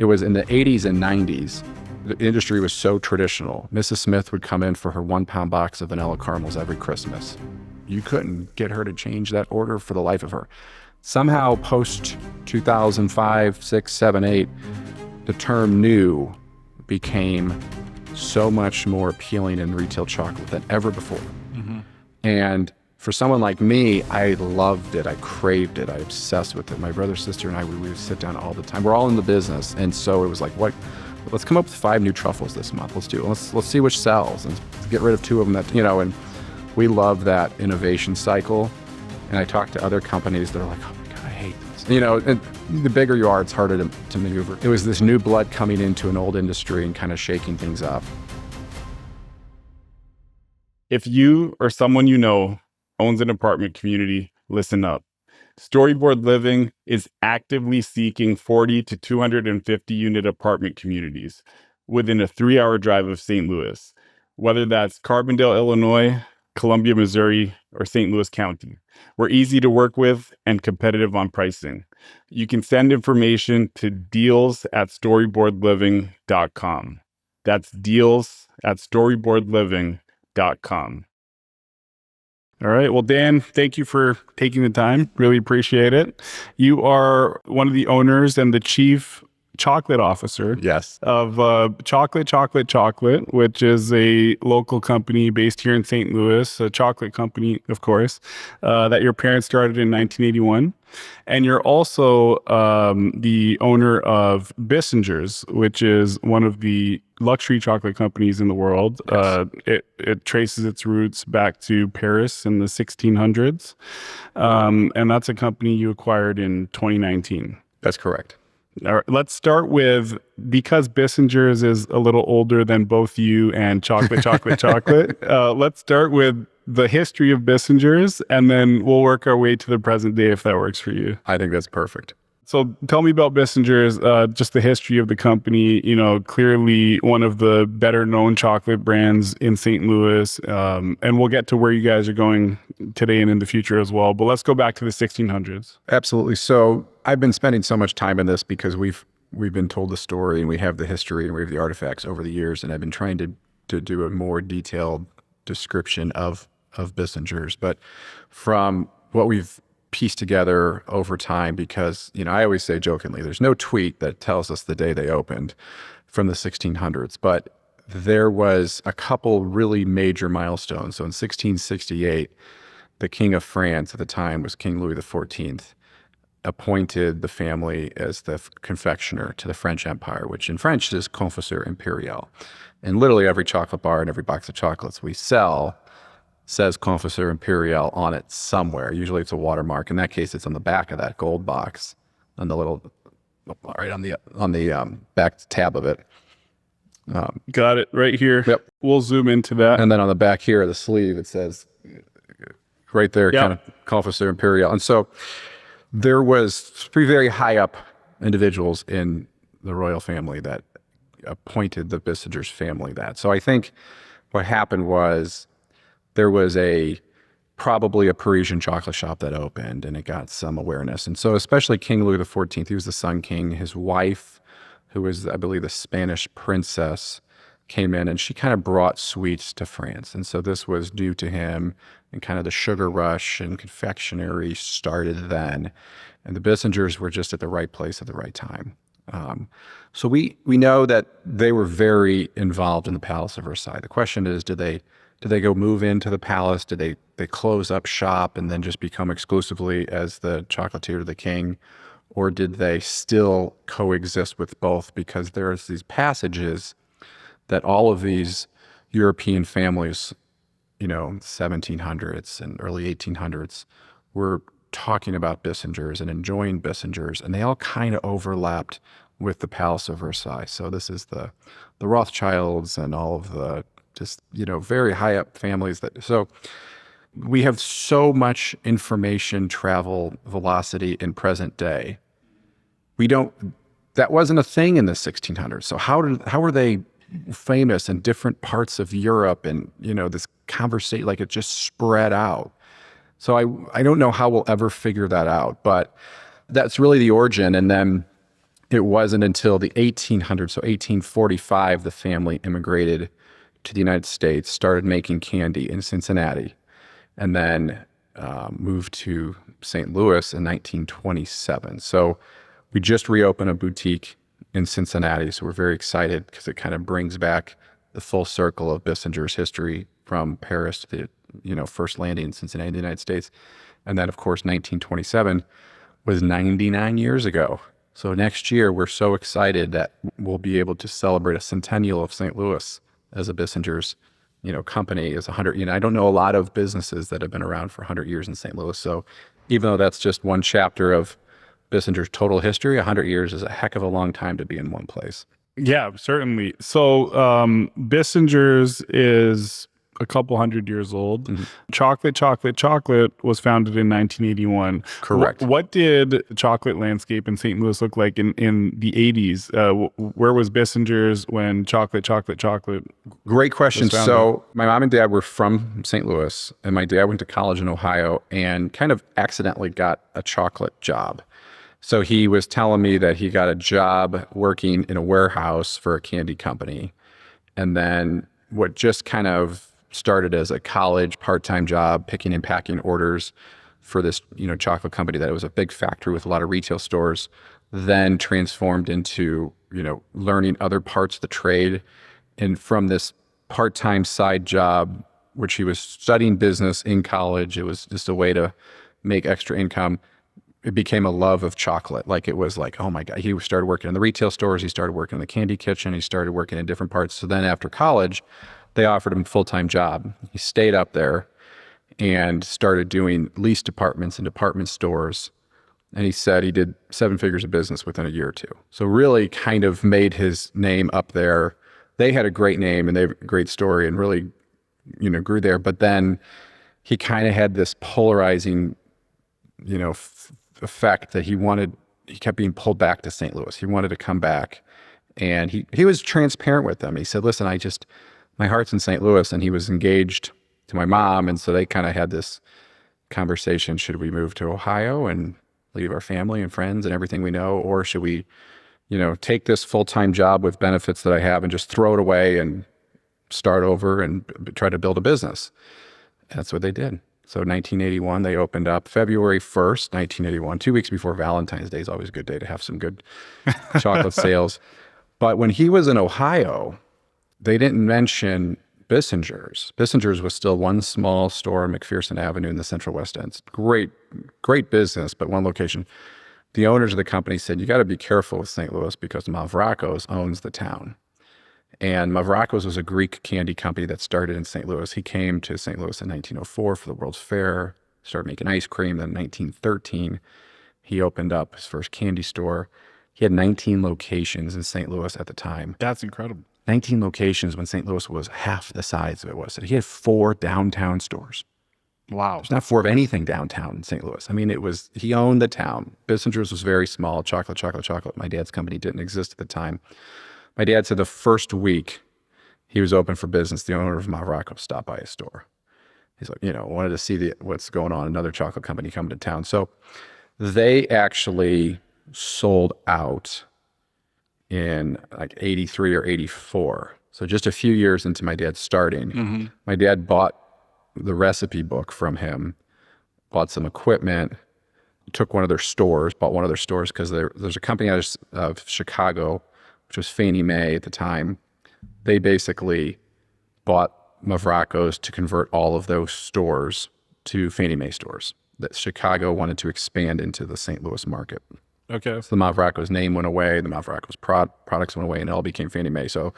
it was in the 80s and 90s. The industry was so traditional. Mrs. Smith would come in for her 1-pound box of vanilla caramels every Christmas. You couldn't get her to change that order for the life of her. Somehow post 2005, 6, 7, 8, the term new became so much more appealing in retail chocolate than ever before. And for someone like me, I loved it. I craved it. I obsessed with it. My brother, sister, and I, we would sit down all the time. We're all in the business. And so it was like, what? Let's come up with 5 new truffles this month. Let's do it. Let's see which sells and get rid of 2 of them that, and we love that innovation cycle. And I talked to other companies that are like, oh my God, I hate this. And the bigger you are, it's harder to maneuver. It was this new blood coming into an old industry and kind of shaking things up. If you or someone you know owns an apartment community, listen up. Storyboard Living is actively seeking 40 to 250 unit apartment communities within a 3-hour drive of St. Louis, whether that's Carbondale, Illinois, Columbia, Missouri, or St. Louis County. We're easy to work with and competitive on pricing. You can send information to deals@storyboardliving.com. That's deals@storyboardliving.com. All right. Well, Dan, thank you for taking the time. Really appreciate it. You are one of the owners and the chief chocolate officer Yes. of Chocolate, which is a local company based here in St. Louis, a chocolate company, of course, that your parents started in 1981. And you're also the owner of Bissinger's, which is one of the luxury chocolate companies in the world. Yes. It traces its roots back to Paris in the 1600s. And that's a company you acquired in 2019. That's correct. All right, let's start with, because Bissinger's is a little older than both you and Chocolate. Let's start with the history of Bissinger's, and then we'll work our way to the present day if that works for you. I think that's perfect. So tell me about Bissinger's, just the history of the company. Clearly one of the better known chocolate brands in St. Louis, and we'll get to where you guys are going today and in the future as well. But let's go back to the 1600s. Absolutely. So I've been spending so much time in this because we've been told the story and we have the history and we have the artifacts over the years, and I've been trying to do a more detailed description of Bissinger's. But from what we've pieced together over time, because I always say jokingly, there's no tweet that tells us the day they opened from the 1600s, but there was a couple really major milestones. So in 1668, the King of France at the time was King Louis XIV, appointed the family as the confectioner to the French Empire, which in French is confectioner impérial. And literally every chocolate bar and every box of chocolates we sell says confectioner impérial on it somewhere. Usually it's a watermark. In that case, it's on the back of that gold box, on the little, right on the back tab of it. Got it right here. Yep. We'll zoom into that. And then on the back here of the sleeve, it says right there, Yep. kind of confectioner impérial. And so there was 3 very high up individuals in the royal family that appointed the Bissinger's family that. So I think what happened was there was probably a Parisian chocolate shop that opened and it got some awareness. And so especially King Louis XIV, he was the Sun King. His wife, who was, I believe, the Spanish princess, came in and she kind of brought sweets to France. And so this was new to him, and kind of the sugar rush and confectionery started then. And the Bissinger's were just at the right place at the right time. So we know that they were very involved in the Palace of Versailles. The question is, did they go move into the palace? Did they close up shop and then just become exclusively as the chocolatier to the king? Or did they still coexist with both? Because there's these passages that all of these European families, 1700s and early 1800s, were talking about Bissinger's and enjoying Bissinger's, and they all kind of overlapped with the Palace of Versailles. So this is the Rothschilds and all of the just, very high up families so we have so much information travel velocity in present day. That wasn't a thing in the 1600s. So how were they famous in different parts of Europe, and this conversation, like, it just spread out. So I don't know how we'll ever figure that out, but that's really the origin. And then it wasn't until the 1800s, so 1845, the family immigrated to the United States, started making candy in Cincinnati, and then moved to St. Louis in 1927. So we just reopened a boutique in Cincinnati. So we're very excited because it kind of brings back the full circle of Bissinger's history from Paris to the, first landing in Cincinnati, the United States. And then, of course, 1927 was 99 years ago. So next year, we're so excited that we'll be able to celebrate a centennial of St. Louis as a Bissinger's, company is 100. I don't know a lot of businesses that have been around for 100 years in St. Louis. So even though that's just one chapter of Bissinger's total history, 100 years is a heck of a long time to be in one place. Yeah, certainly. So Bissinger's is a couple hundred years old. Mm-hmm. Chocolate was founded in 1981. Correct. What did the chocolate landscape in St. Louis look like in the 80s? Where was Bissinger's when chocolate? Great question. was founded? So my mom and dad were from St. Louis, and my dad went to college in Ohio and kind of accidentally got a chocolate job. So he was telling me that he got a job working in a warehouse for a candy company. And then what just kind of started as a college part-time job, picking and packing orders for this, chocolate company that it was a big factory with a lot of retail stores, then transformed into, learning other parts of the trade. And from this part-time side job, which he was studying business in college, it was just a way to make extra income. It became a love of chocolate. Like it was like, oh my God, he started working in the retail stores. He started working in the candy kitchen. He started working in different parts. So then after college, they offered him a full-time job. He stayed up there and started doing lease departments and department stores. And he said he did 7 figures of business within a year or two. So really kind of made his name up there. They had a great name and they have a great story and really, grew there. But then he kind of had this polarizing, effect that he kept being pulled back to St. Louis. He wanted to come back. And he was transparent with them. He said, listen, my heart's in St. Louis, and he was engaged to my mom. And so they kind of had this conversation. Should we move to Ohio and leave our family and friends and everything we know? Or should we, take this full-time job with benefits that I have and just throw it away and start over and try to build a business? And that's what they did. So 1981, they opened up February 1st, 1981, 2 weeks before Valentine's Day is always a good day to have some good chocolate sales. But when he was in Ohio, they didn't mention Bissinger's. Bissinger's was still one small store on McPherson Avenue in the Central West End. Great business, but one location. The owners of the company said, you got to be careful with St. Louis because Mavracos owns the town. And Mavracos was a Greek candy company that started in St. Louis. He came to St. Louis in 1904 for the World's Fair, started making ice cream. Then in 1913, he opened up his first candy store. He had 19 locations in St. Louis at the time. That's incredible. 19 locations when St. Louis was half the size of it was. So he had 4 downtown stores. Wow. There's not 4 of anything downtown in St. Louis. I mean, he owned the town. Bissinger's was very small. Chocolate. My dad's company didn't exist at the time. My dad said the first week he was open for business, the owner of Mavracos stopped by his store. He's like, wanted to see what's going on, another chocolate company coming to town. So they actually sold out in like 83 or 84. So just a few years into my dad starting, my dad bought the recipe book from him, bought some equipment, bought one of their stores because there's a company out of Chicago, which was Fannie Mae at the time. They basically bought Mavracos to convert all of those stores to Fannie Mae stores. That Chicago wanted to expand into the St. Louis market. Okay. So the Mavracos name went away, the Mavracos products went away, and it all became Fannie Mae. So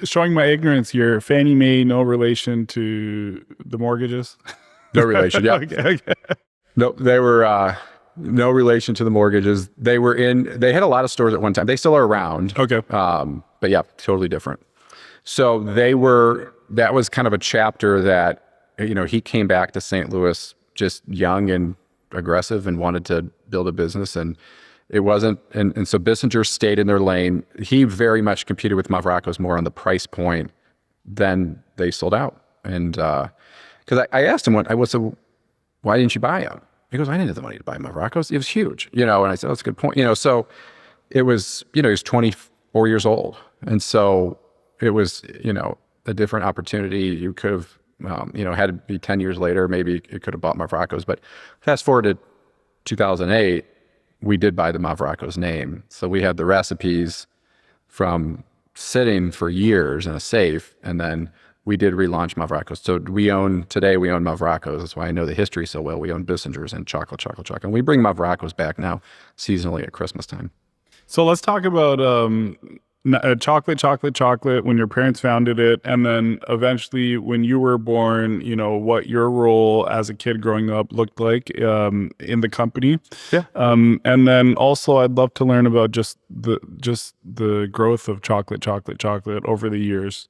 showing my ignorance here, Fannie Mae, no relation to the mortgages? no relation, yeah. Okay. No, they were no relation to the mortgages. They had a lot of stores at one time. They still are around. Okay. But yeah, totally different. So that was kind of a chapter that, he came back to St. Louis just young and aggressive and wanted to build a business, and it wasn't, and so Bissinger stayed in their lane. He very much competed with Mavracos more on the price point. Then they sold out. And because I asked him, why didn't you buy them? He goes, I didn't have the money to buy Mavracos. It was huge, and I said, oh, that's a good point. So it was, he was 24 years old. And so it was, a different opportunity. You could have, had to be 10 years later, maybe it could have bought Mavracos. But fast forward to 2008, we did buy the Mavracos name. So we had the recipes from sitting for years in a safe, and then we did relaunch Mavracos. So today we own Mavracos. That's why I know the history so well. We own Bissingers and chocolate. And we bring Mavracos back now seasonally at Christmas time. So let's talk about chocolate when your parents founded it, and then eventually when you were born, what your role as a kid growing up looked like in the company. Yeah. And then also I'd love to learn about just the growth of chocolate over the years.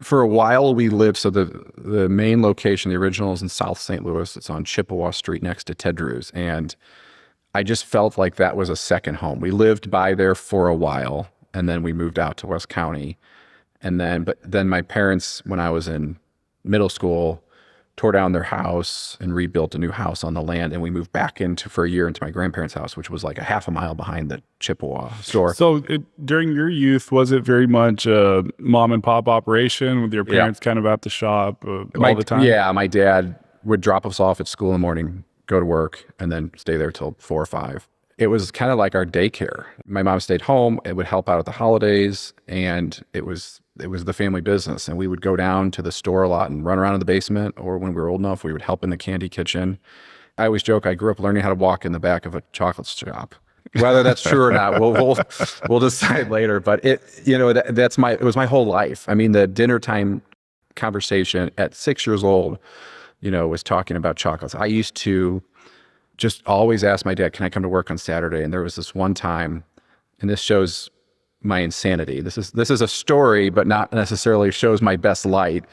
For a while we lived, so the main location, the original, is in South St. Louis. It's on Chippewa Street next to Ted Drew's. And I just felt like that was a second home. We lived by there for a while, and then we moved out to West County. But then my parents, when I was in middle school, tore down their house and rebuilt a new house on the land. And we moved back for a year into my grandparents' house, which was like a half a mile behind the Chippewa store. So during your youth, was it very much a mom and pop operation with your parents kind of at the shop all the time? Yeah, my dad would drop us off at school in the morning, go to work, and then stay there till 4 or 5. It was kind of like our daycare. My mom stayed home. It would help out at the holidays, and it was the family business. And we would go down to the store a lot and run around in the basement, or when we were old enough, we would help in the candy kitchen. I always joke I grew up learning how to walk in the back of a chocolate shop. Whether that's true or not, we'll decide later. But it was my whole life. I mean, the dinner time conversation at 6 years old, was talking about chocolates. I used to just always ask my dad, can I come to work on Saturday? And there was this one time, and this shows my insanity. This is a story, but not necessarily shows my best light.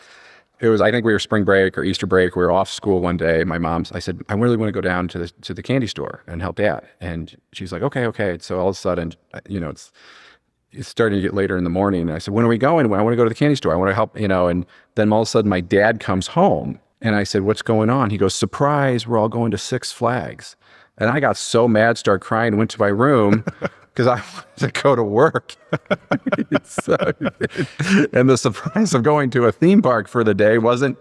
It was, I think we were spring break or Easter break. We were off school one day. I said, I really want to go down to the candy store and help Dad. And she's like, okay. So all of a sudden, it's starting to get later in the morning. And I said, when are we going? Well, I want to go to the candy store. I want to help, and then all of a sudden my dad comes home. And I said, what's going on? He goes, surprise, we're all going to Six Flags. And I got so mad, started crying, went to my room because I wanted to go to work. And the surprise of going to a theme park for the day wasn't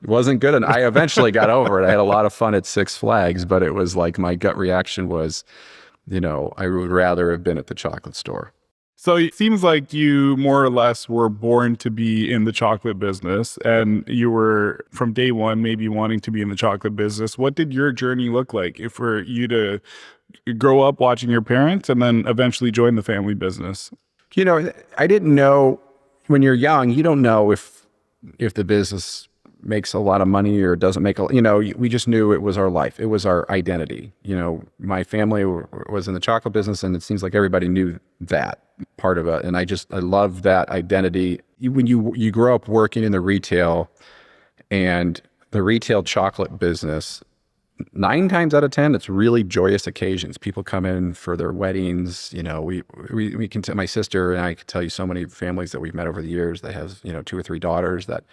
good. And I eventually got over it. I had a lot of fun at Six Flags, but it was like my gut reaction was, I would rather have been at the chocolate store. So it seems like you more or less were born to be in the chocolate business, and you were from day one maybe wanting to be in the chocolate business. What did your journey look like for you to grow up watching your parents and then eventually join the family business? I didn't know. When you're young, you don't know if the business makes a lot of money or doesn't make we just knew it was our life. It was our identity. My family was in the chocolate business, and it seems like everybody knew that part of it. And I love that identity. When you grow up working in the retail and the retail chocolate business, 9 times out of 10, it's really joyous occasions. People come in for their weddings. We can my sister and I can tell you so many families that we've met over the years that have, 2 or 3 daughters that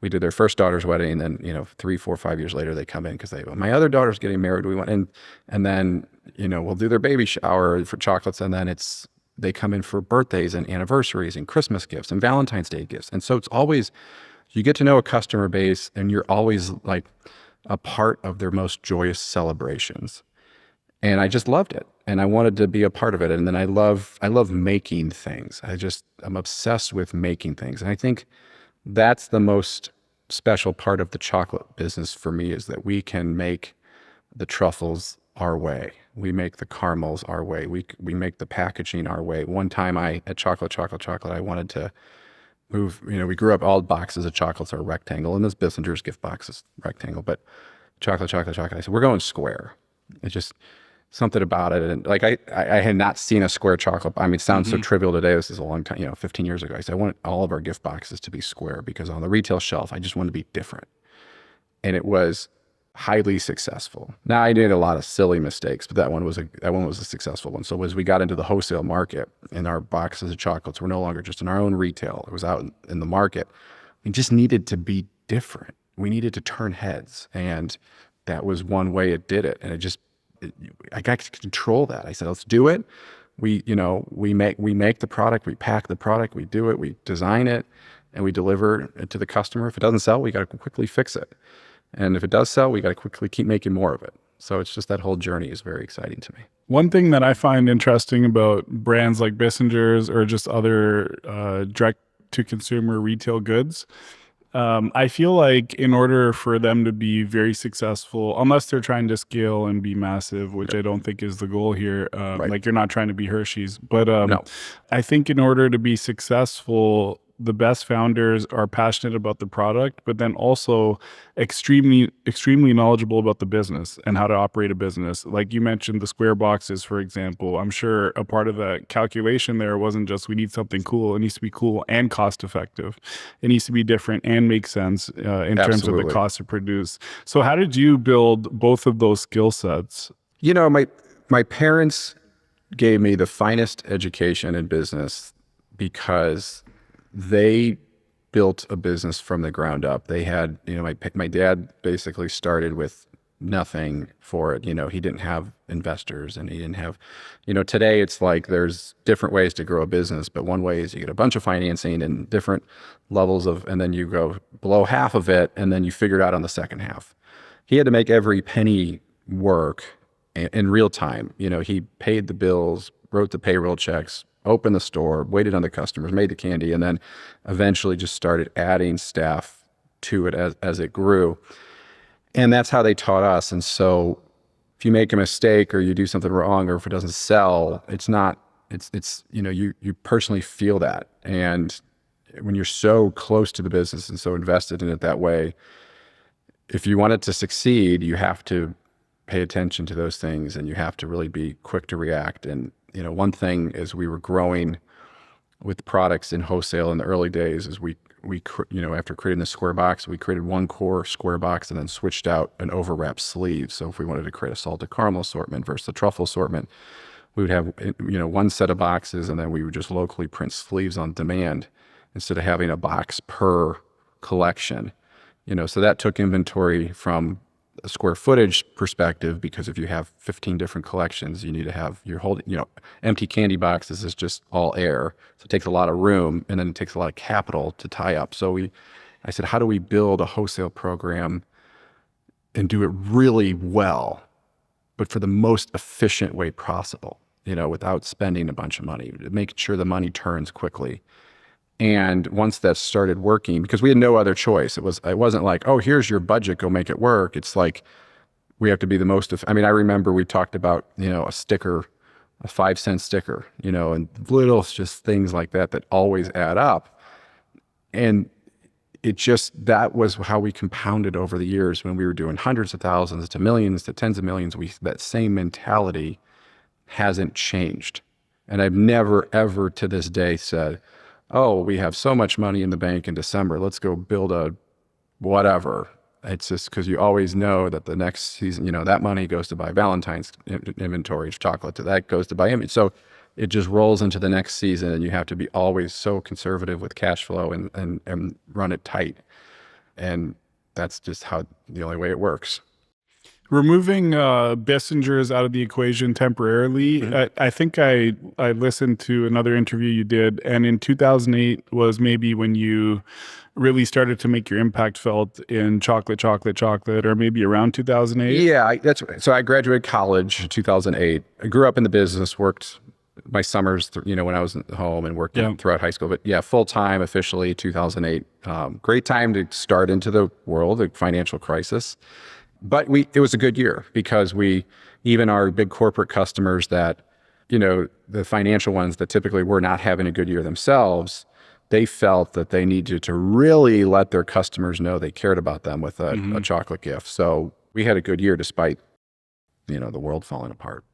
we did their first daughter's wedding. And then, 3, 4, 5 years later, they come in because my other daughter's getting married. We went in, and then, we'll do their baby shower for chocolates. And then they come in for birthdays and anniversaries and Christmas gifts and Valentine's Day gifts. And so it's always, you get to know a customer base, and you're always like a part of their most joyous celebrations. And I just loved it, and I wanted to be a part of it. And then I love making things. I'm obsessed with making things. And I think that's the most special part of the chocolate business for me, is that we can make the truffles our way. We make the caramels our way. We make the packaging our way. One time at Chocolate, I wanted to move, we grew up, all boxes of chocolates are rectangle, and this Bissinger's gift box is rectangle, but chocolate. I said, we're going square. It's just something about it. And like, I had not seen a square chocolate. I mean, it sounds so trivial today. This is a long time, 15 years ago. I said, I want all of our gift boxes to be square, because on the retail shelf, I just want to be different. And it was highly successful. Now, I did a lot of silly mistakes, but that one was a successful one. So as we got into the wholesale market, and our boxes of chocolates were no longer just in our own retail, it was out in the market. We just needed to be different. We needed to turn heads, and that was one way it did it. And I got to control that. I said, let's do it. We make the product, we pack the product, we do it, we design it, and we deliver it to the customer. If it doesn't sell, we got to quickly fix it. And if it does sell, we got to quickly keep making more of it. So it's just that whole journey is very exciting to me. One thing that I find interesting about brands like Bissinger's or just other direct-to-consumer retail goods, I feel like in order for them to be very successful, unless they're trying to scale and be massive, which I don't think is the goal here, like you're not trying to be Hershey's, but No. I think in order to be successful, the best founders are passionate about the product, but then also extremely knowledgeable about the business and how to operate a business. Like you mentioned the square boxes, for example. I'm sure a part of the calculation there wasn't just we need something cool. It needs to be cool and cost effective. It needs to be different and make sense in terms of the Absolutely. cost to produce. So how did you build both of those skill sets? My parents gave me the finest education in business because they built a business from the ground up. They had, my dad basically started with nothing for it. He didn't have investors, and he didn't have, today it's like there's different ways to grow a business, but one way is you get a bunch of financing and different levels and then you go below half of it, and then you figure it out on the second half. He had to make every penny work in real time. He paid the bills, wrote the payroll checks, opened the store, waited on the customers, made the candy, and then eventually just started adding staff to it as it grew. And that's how they taught us. And so if you make a mistake or you do something wrong, or if it doesn't sell, you personally feel that. And when you're so close to the business and so invested in it that way, if you want it to succeed, you have to pay attention to those things, and you have to really be quick to react. And one thing as we were growing with products in wholesale in the early days is we after creating the square box, we created one core square box and then switched out an overwrap sleeve. So if we wanted to create a salted caramel assortment versus the truffle assortment, we would have one set of boxes, and then we would just locally print sleeves on demand instead of having a box per collection. So that took inventory from a square footage perspective, because if you have 15 different collections, you need to have empty candy boxes is just all air. So it takes a lot of room, and then it takes a lot of capital to tie up. So I said, how do we build a wholesale program and do it really well, but for the most efficient way possible, without spending a bunch of money, making sure the money turns quickly. And once that started working, because we had no other choice, it wasn't like, oh, here's your budget, go make it work. It's like, we have to be the most I remember we talked about, a sticker, a 5-cent sticker, and little just things like that always add up. And that was how we compounded over the years. When we were doing hundreds of thousands to millions to tens of millions, that same mentality hasn't changed. And I've never, ever to this day said, oh, we have so much money in the bank in December, let's go build a whatever. It's just because you always know that the next season, that money goes to buy Valentine's inventory of chocolate, that goes to buy image. So it just rolls into the next season, and you have to be always so conservative with cash flow and run it tight. And that's just the only way it works. Removing Bissinger's out of the equation temporarily, Mm-hmm. I think I listened to another interview you did, and in 2008 was maybe when you really started to make your impact felt in chocolate, or maybe around 2008? Yeah, so I graduated college in 2008. I grew up in the business, worked my summers, when I was at home, and worked throughout high school. But yeah, full time officially 2008. Great time to start into the world, the financial crisis. But it was a good year, because even our big corporate customers that, the financial ones that typically were not having a good year themselves, they felt that they needed to really let their customers know they cared about them with a chocolate gift. So we had a good year despite, the world falling apart.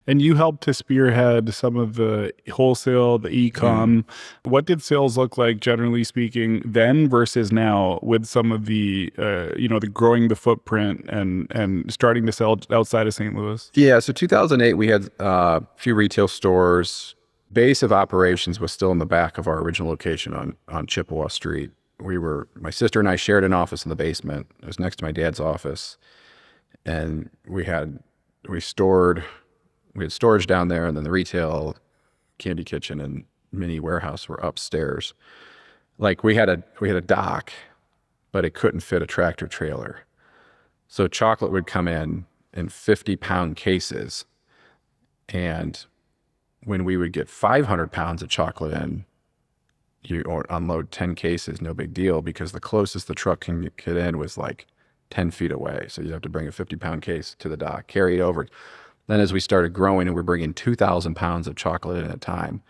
And you helped to spearhead some of the wholesale, the e-com. What did sales look like, generally speaking, then versus now, with some of the, the growing the footprint and starting to sell outside of St. Louis? Yeah, so 2008, we had a few retail stores. Base of operations was still in the back of our original location on Chippewa Street. My sister and I shared an office in the basement. It was next to my dad's office. And we had we had storage down there, and then the retail, candy kitchen, and mini warehouse were upstairs. Like we had a dock, but it couldn't fit a tractor trailer. So chocolate would come in 50-pound cases. And when we would get 500 pounds of chocolate in, you unload 10 cases, no big deal, because the closest the truck can get in was like 10 feet away. So you'd have to bring a 50-pound case to the dock, carry it over. Then as we started growing and we're bringing 2,000 pounds of chocolate in at a time,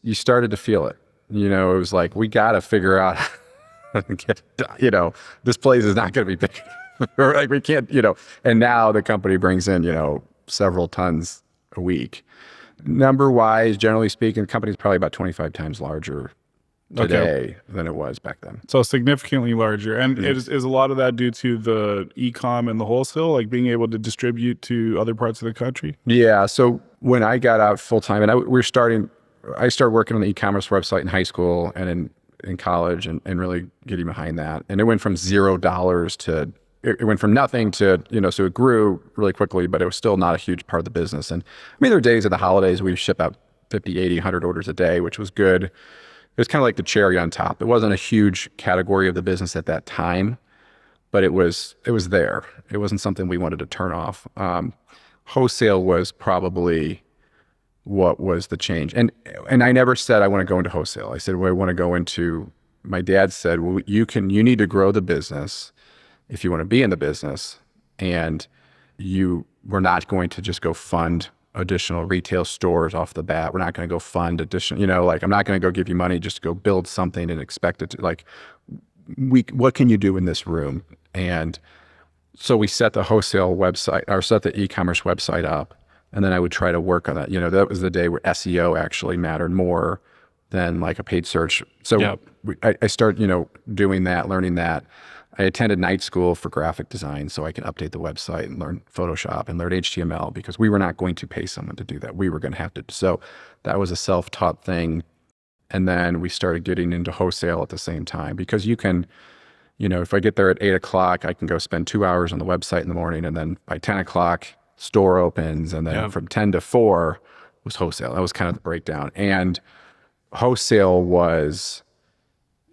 you started to feel it. You know, it was like, we got to figure out how to get, you know, this place is not going to be big. Or like we can't, you know, and now the company brings in, you know, several tons a week. Number wise, generally speaking, the company's probably about 25 times larger today than it was back then. So significantly larger. And is a lot of that due to the e-com and the wholesale, like being able to distribute to other parts of the country? Yeah. So when I got out full time, and I started working on the e-commerce website in high school and in college and really getting behind that. And it went from $0 to, it went from nothing to, you know, so it grew really quickly, but it was still not a huge part of the business. And I mean, there were days at the holidays we ship out 50, 80, 100 orders a day, which was good. It was kind of like the cherry on top. It wasn't a huge category of the business at that time, but it was there. It wasn't something we wanted to turn off. Wholesale was probably what was the change. And I never said I want to go into wholesale. I said, well, I want to go into, my dad said, well, you need to grow the business if you want to be in the business, and we're not going to just go fund additional retail stores off the bat. We're not going to go fund additional, you know, like I'm not going to go give you money just to go build something and expect it to, like, what can you do in this room? And so we set the wholesale website, or set the e-commerce website up, and then I would try to work on that. You know, that was the day where SEO actually mattered more than like a paid search. So I started, you know, doing that, learning that. I attended night school for graphic design so I can update the website and learn Photoshop and learn HTML, because we were not going to pay someone to do that. We were going to have to. So that was a self-taught thing. And then we started getting into wholesale at the same time, because you can, you know, if I get there at 8 o'clock, I can go spend 2 hours on the website in the morning, and then by 10 o'clock, store opens, and then from 10 to 4 was wholesale. That was kind of the breakdown. And wholesale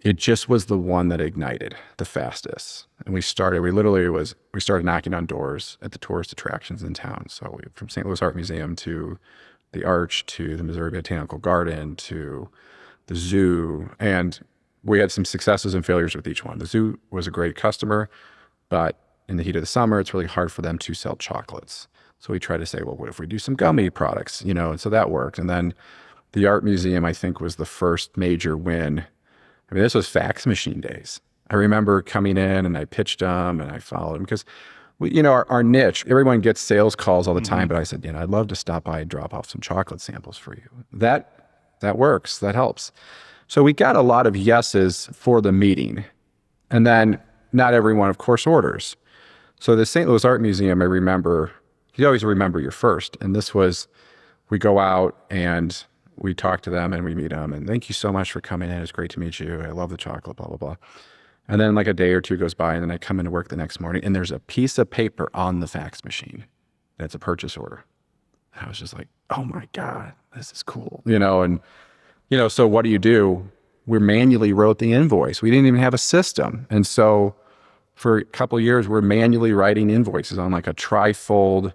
it just was the one that ignited the fastest. And we started knocking on doors at the tourist attractions in town. So from St. Louis Art Museum to the Arch to the Missouri Botanical Garden to the zoo. And we had some successes and failures with each one. The zoo was a great customer, but in the heat of the summer, it's really hard for them to sell chocolates. So we tried to say, well, what if we do some gummy products, you know? And so that worked. And then the art museum, I think, was the first major win. I mean, this was fax machine days. I remember coming in and I pitched them and I followed them, because you know, our niche, everyone gets sales calls all the time, but I said, you know, I'd love to stop by and drop off some chocolate samples for you. That works, that helps. So we got a lot of yeses for the meeting. And then not everyone, of course, orders. So the St. Louis Art Museum, I remember, you always remember your first. And this was, we go out and we talk to them and we meet them, and thank you so much for coming in. It's great to meet you. I love the chocolate, blah, blah, blah. And then like a day or two goes by, and then I come into work the next morning and there's a piece of paper on the fax machine that's a purchase order. And I was just like, oh my God, this is cool. You know, and, you know, so what do? We manually wrote the invoice. We didn't even have a system. And so for a couple of years, we're manually writing invoices on like a trifold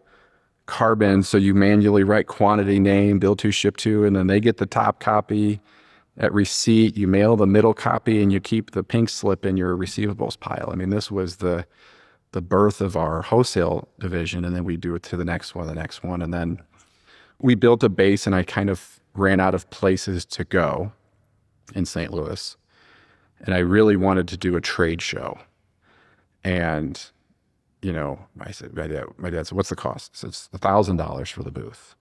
carbon. So you manually write quantity, name, bill to, ship to, and then they get the top copy at receipt. You mail the middle copy and you keep the pink slip in your receivables pile. I mean, this was the birth of our wholesale division. And then we do it to the next one. And then we built a base, and I kind of ran out of places to go in St. Louis. And I really wanted to do a trade show. And you know, my dad said, what's the cost? I said, it's $1,000 for the booth.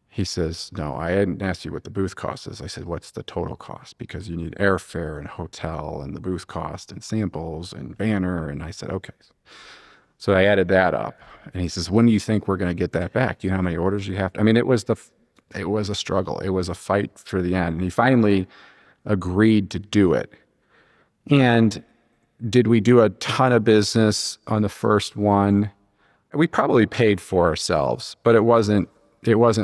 He says, no, I hadn't asked you what the booth cost is. I said, what's the total cost? Because you need airfare and hotel and the booth cost and samples and banner. And I said, okay. So I added that up. And he says, when do you think we're going to get that back? Do you know how many orders you have to? I mean, it was a struggle. It was a fight for the end. And he finally agreed to do it. And did we do a ton of business on the first one? We probably paid for ourselves, but it wasn't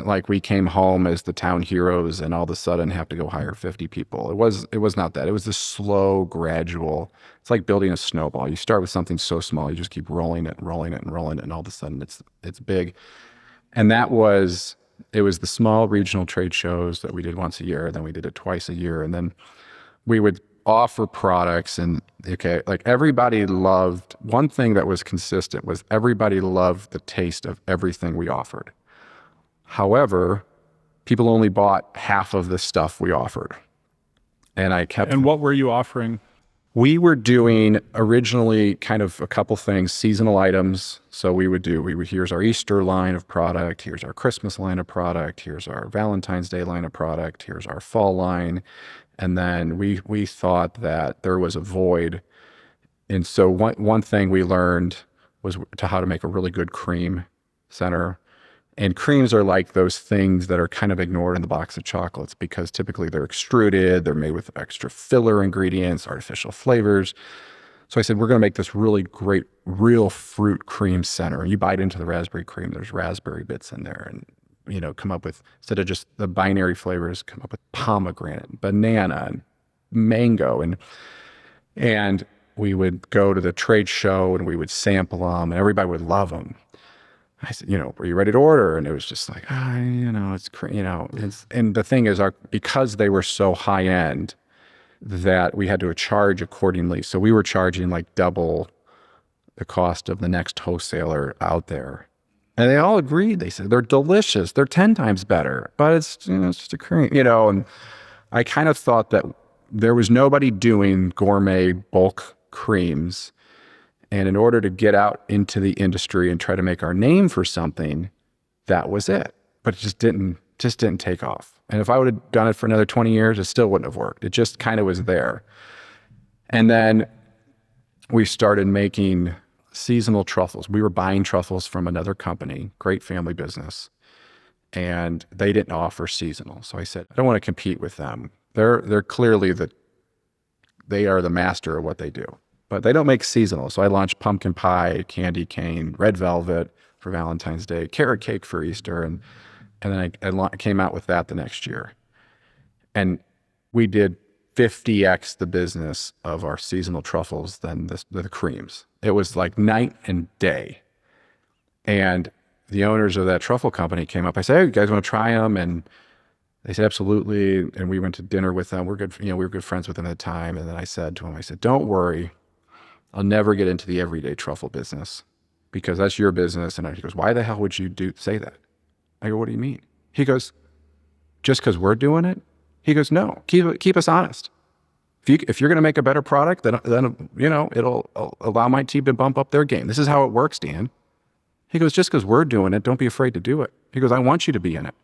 like we came home as the town heroes and all of a sudden have to go hire 50 people. It was not that. It was this slow, gradual. It's like building a snowball. You start with something so small, you just keep rolling it and rolling it and rolling it, and all of a sudden it's big. And it was the small regional trade shows that we did once a year, then we did it twice a year, and then we would offer products, and like everybody loved, one thing that was consistent was everybody loved the taste of everything we offered. However, people only bought half of the stuff we offered. And And what were you offering? we were doing originally kind of a couple things, seasonal items. So here's our Easter line of product, here's our Christmas line of product, here's our Valentine's Day line of product, here's our fall line. And then we thought that there was a void. And so one thing we learned was how to make a really good cream center. And creams are like those things that are kind of ignored in the box of chocolates because typically they're extruded, they're made with extra filler ingredients, artificial flavors. So I said, we're going to make this really great, real fruit cream center. And you bite into the raspberry cream, there's raspberry bits in there. And, come up with, instead of just the binary flavors, come up with pomegranate, banana, and mango. And we would go to the trade show and we would sample them and everybody would love them. I said, were you ready to order? And it was just like, and the thing is, because they were so high end, that we had to charge accordingly. So we were charging like double the cost of the next wholesaler out there. And they all agreed. They said, they're delicious. They're 10 times better, but it's just a cream, and I kind of thought that there was nobody doing gourmet bulk creams. And in order to get out into the industry and try to make our name for something, that was it. But it just didn't take off. And if I would have done it for another 20 years, it still wouldn't have worked. It just kind of was there. And then we started making seasonal truffles. We were buying truffles from another company, great family business, and they didn't offer seasonal. So I said, I don't want to compete with them. They're clearly they are the master of what they do. But they don't make seasonal. So I launched pumpkin pie, candy cane, red velvet for Valentine's Day, carrot cake for Easter. And then I came out with that the next year. And we did 50x the business of our seasonal truffles than the creams. It was like night and day. And the owners of that truffle company came up. I said, hey, you guys want to try them? And they said, absolutely. And we went to dinner with them. We're good. We were good friends with them at the time. And then I said to him, don't worry. I'll never get into the everyday truffle business because that's your business. And he goes, why the hell would you say that? I go, what do you mean? He goes, just because we're doing it? He goes, no, keep us honest. If you're going to make a better product, then it'll allow my team to bump up their game. This is how it works, Dan. He goes, just because we're doing it, don't be afraid to do it. He goes, I want you to be in it.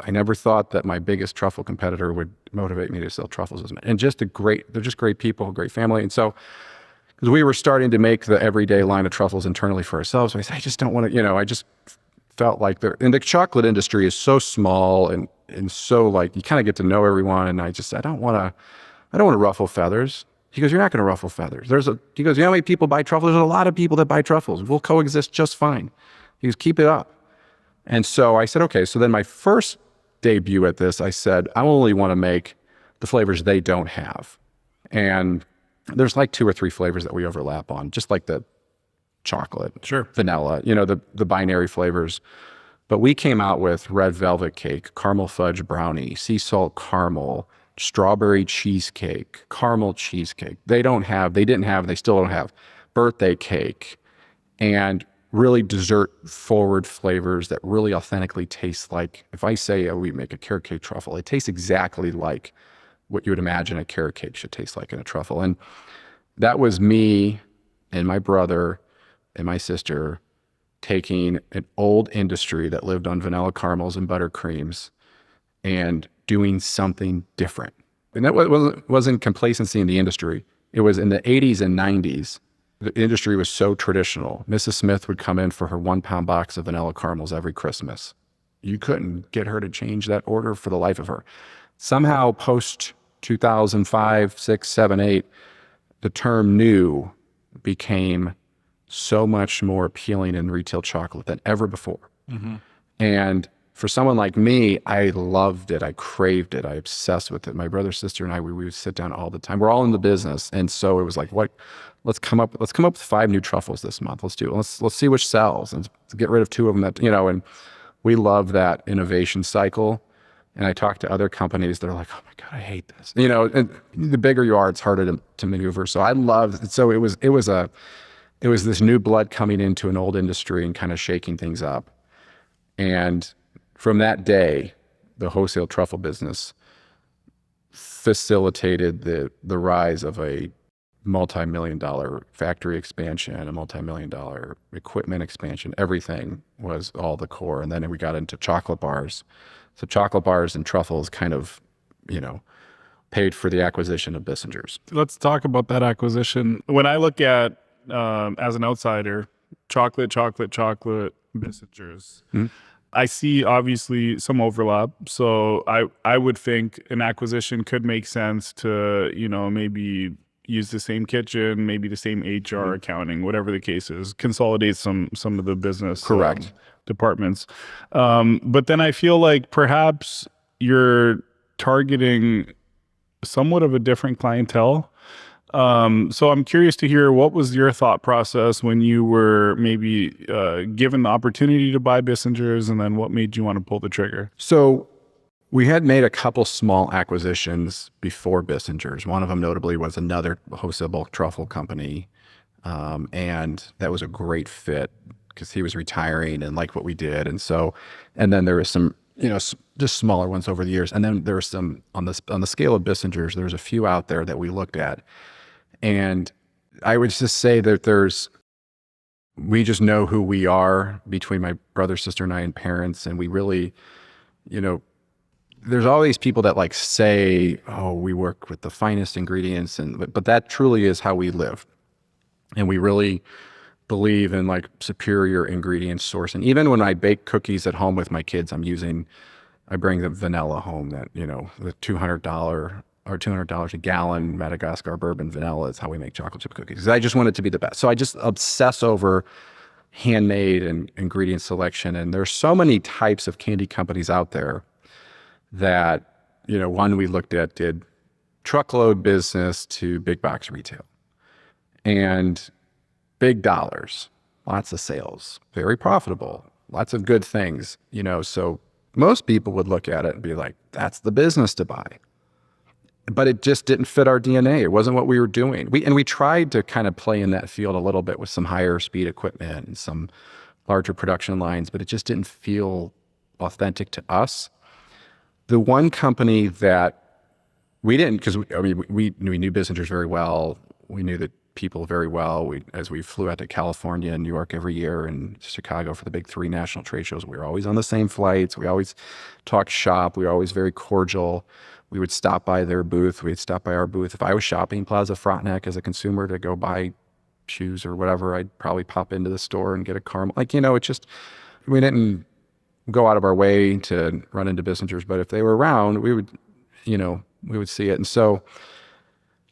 I never thought that my biggest truffle competitor would motivate me to sell truffles. And they're just great people, great family. And so, because we were starting to make the everyday line of truffles internally for ourselves, I said, I just don't want to, I just felt like and the chocolate industry is so small and so like, you kind of get to know everyone. And I don't want to ruffle feathers. He goes, you're not going to ruffle feathers. He goes, you know how many people buy truffles? There's a lot of people that buy truffles. We'll coexist just fine. He goes, keep it up. And so I said, okay. So then my first debut at this, I said, I only want to make the flavors they don't have. And there's like 2 or 3 flavors that we overlap on, just like the chocolate, Sure, vanilla, the binary flavors. But we came out with red velvet cake, caramel fudge brownie, sea salt caramel, strawberry cheesecake, caramel cheesecake. They still don't have birthday cake, and really dessert forward flavors that really authentically taste like, if I say we make a carrot cake truffle, it tastes exactly like what you would imagine a carrot cake should taste like in a truffle. And that was me and my brother and my sister taking an old industry that lived on vanilla caramels and buttercreams and doing something different. And that wasn't complacency in the industry. It was in the 80s and 90s. The industry was so traditional. Mrs. Smith would come in for her 1-pound box of vanilla caramels every Christmas. You couldn't get her to change that order for the life of her. Somehow post 2005, 6, 7, 8, the term new became so much more appealing in retail chocolate than ever before. And for someone like me, I loved it. I craved it. I obsessed with it. My brother, sister, and I, we would sit down all the time. We're all in the business. And so it was like, let's come up with 5 new truffles this month. Let's do it. Let's see which sells and get rid of 2 of them that, and we love that innovation cycle. And I talk to other companies, they're like, oh my God, I hate this. And the bigger you are, it's harder to maneuver. So I loved it. So it was this new blood coming into an old industry and kind of shaking things up. And from that day, the wholesale truffle business facilitated the rise of a multi-million-dollar factory expansion, a multi-million-dollar equipment expansion. Everything was all the core. And then we got into chocolate bars. So chocolate bars and truffles kind of, paid for the acquisition of Bissinger's. Let's talk about that acquisition. When I look at, as an outsider, chocolate, Bissinger's, I see obviously some overlap. So I would think an acquisition could make sense to, maybe use the same kitchen, maybe the same HR, accounting, whatever the case is, consolidate some of the business Correct. Departments. But then I feel like perhaps you're targeting somewhat of a different clientele. So I'm curious to hear, what was your thought process when you were maybe given the opportunity to buy Bissinger's, and then what made you want to pull the trigger? So we had made a couple small acquisitions before Bissinger's. One of them notably was another wholesale bulk truffle company. And that was a great fit because he was retiring and liked what we did. And then there was some, just smaller ones over the years. And then there were some on the scale of Bissinger's, there's a few out there that we looked at. And I would just say that we just know who we are between my brother, sister, and I, and parents. And we really, there's all these people that say, oh, we work with the finest ingredients, but that truly is how we live. And we really believe in superior ingredient sourcing. Even when I bake cookies at home with my kids, I bring the vanilla home that, the $200 or $200 a gallon Madagascar bourbon vanilla is how we make chocolate chip cookies. 'Cause I just want it to be the best. So I just obsess over handmade and ingredient selection. And there's so many types of candy companies out there that, one we looked at did truckload business to big box retail and big dollars, lots of sales, very profitable, lots of good things, so most people would look at it and be like, that's the business to buy. But it just didn't fit our DNA. It wasn't what we were doing. We tried to kind of play in that field a little bit with some higher speed equipment and some larger production lines, but it just didn't feel authentic to us. The one company that we didn't, because we knew Bissinger's very well. We knew the people very well. As we flew out to California and New York every year and Chicago for the big 3 national trade shows, we were always on the same flights. We always talked shop. We were always very cordial. We would stop by their booth. We'd stop by our booth. If I was shopping Plaza Frontenac as a consumer to go buy shoes or whatever, I'd probably pop into the store and get a caramel. It just, we didn't go out of our way to run into Bissinger's, but if they were around, we would see it. And so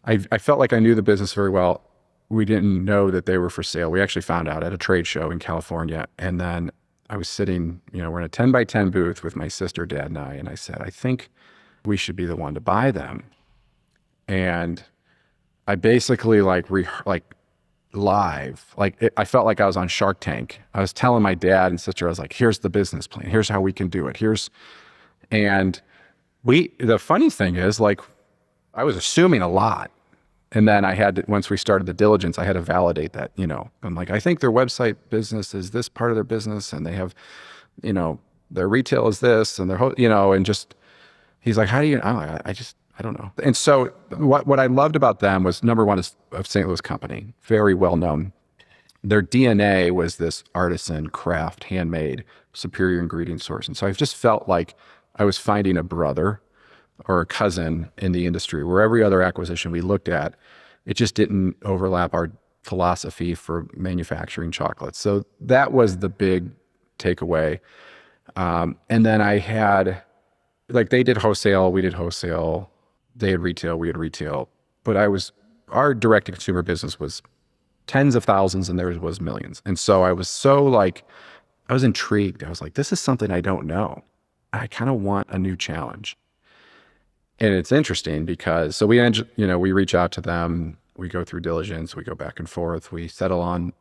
I felt like I knew the business very well. We didn't know that they were for sale. We actually found out at a trade show in California. And then I was sitting, we're in a 10 by 10 booth with my sister, dad, and I said, I think we should be the one to buy them. And I basically I felt like I was on Shark Tank. I was telling my dad and sister, I was like, here's the business plan. Here's how we can do it. The funny thing is, I was assuming a lot. And then once we started the diligence, I had to validate that, I'm like, I think their website business is this part of their business, and they have, their retail is this, and and just, he's like, how do you, I don't know. And so what I loved about them was, number one, is a St. Louis company, very well known. Their DNA was this artisan, craft, handmade, superior ingredient source. And so I just felt like I was finding a brother or a cousin in the industry, where every other acquisition we looked at, it just didn't overlap our philosophy for manufacturing chocolate. So that was the big takeaway. And then I had, they did wholesale, we did wholesale, they had retail, we had retail, but our direct-to-consumer business was tens of thousands and theirs was millions. And so I was so like, I was intrigued. I was like, this is something I don't know. I kind of want a new challenge. And it's interesting because, so we reach out to them, we go through diligence, we go back and forth, we settle on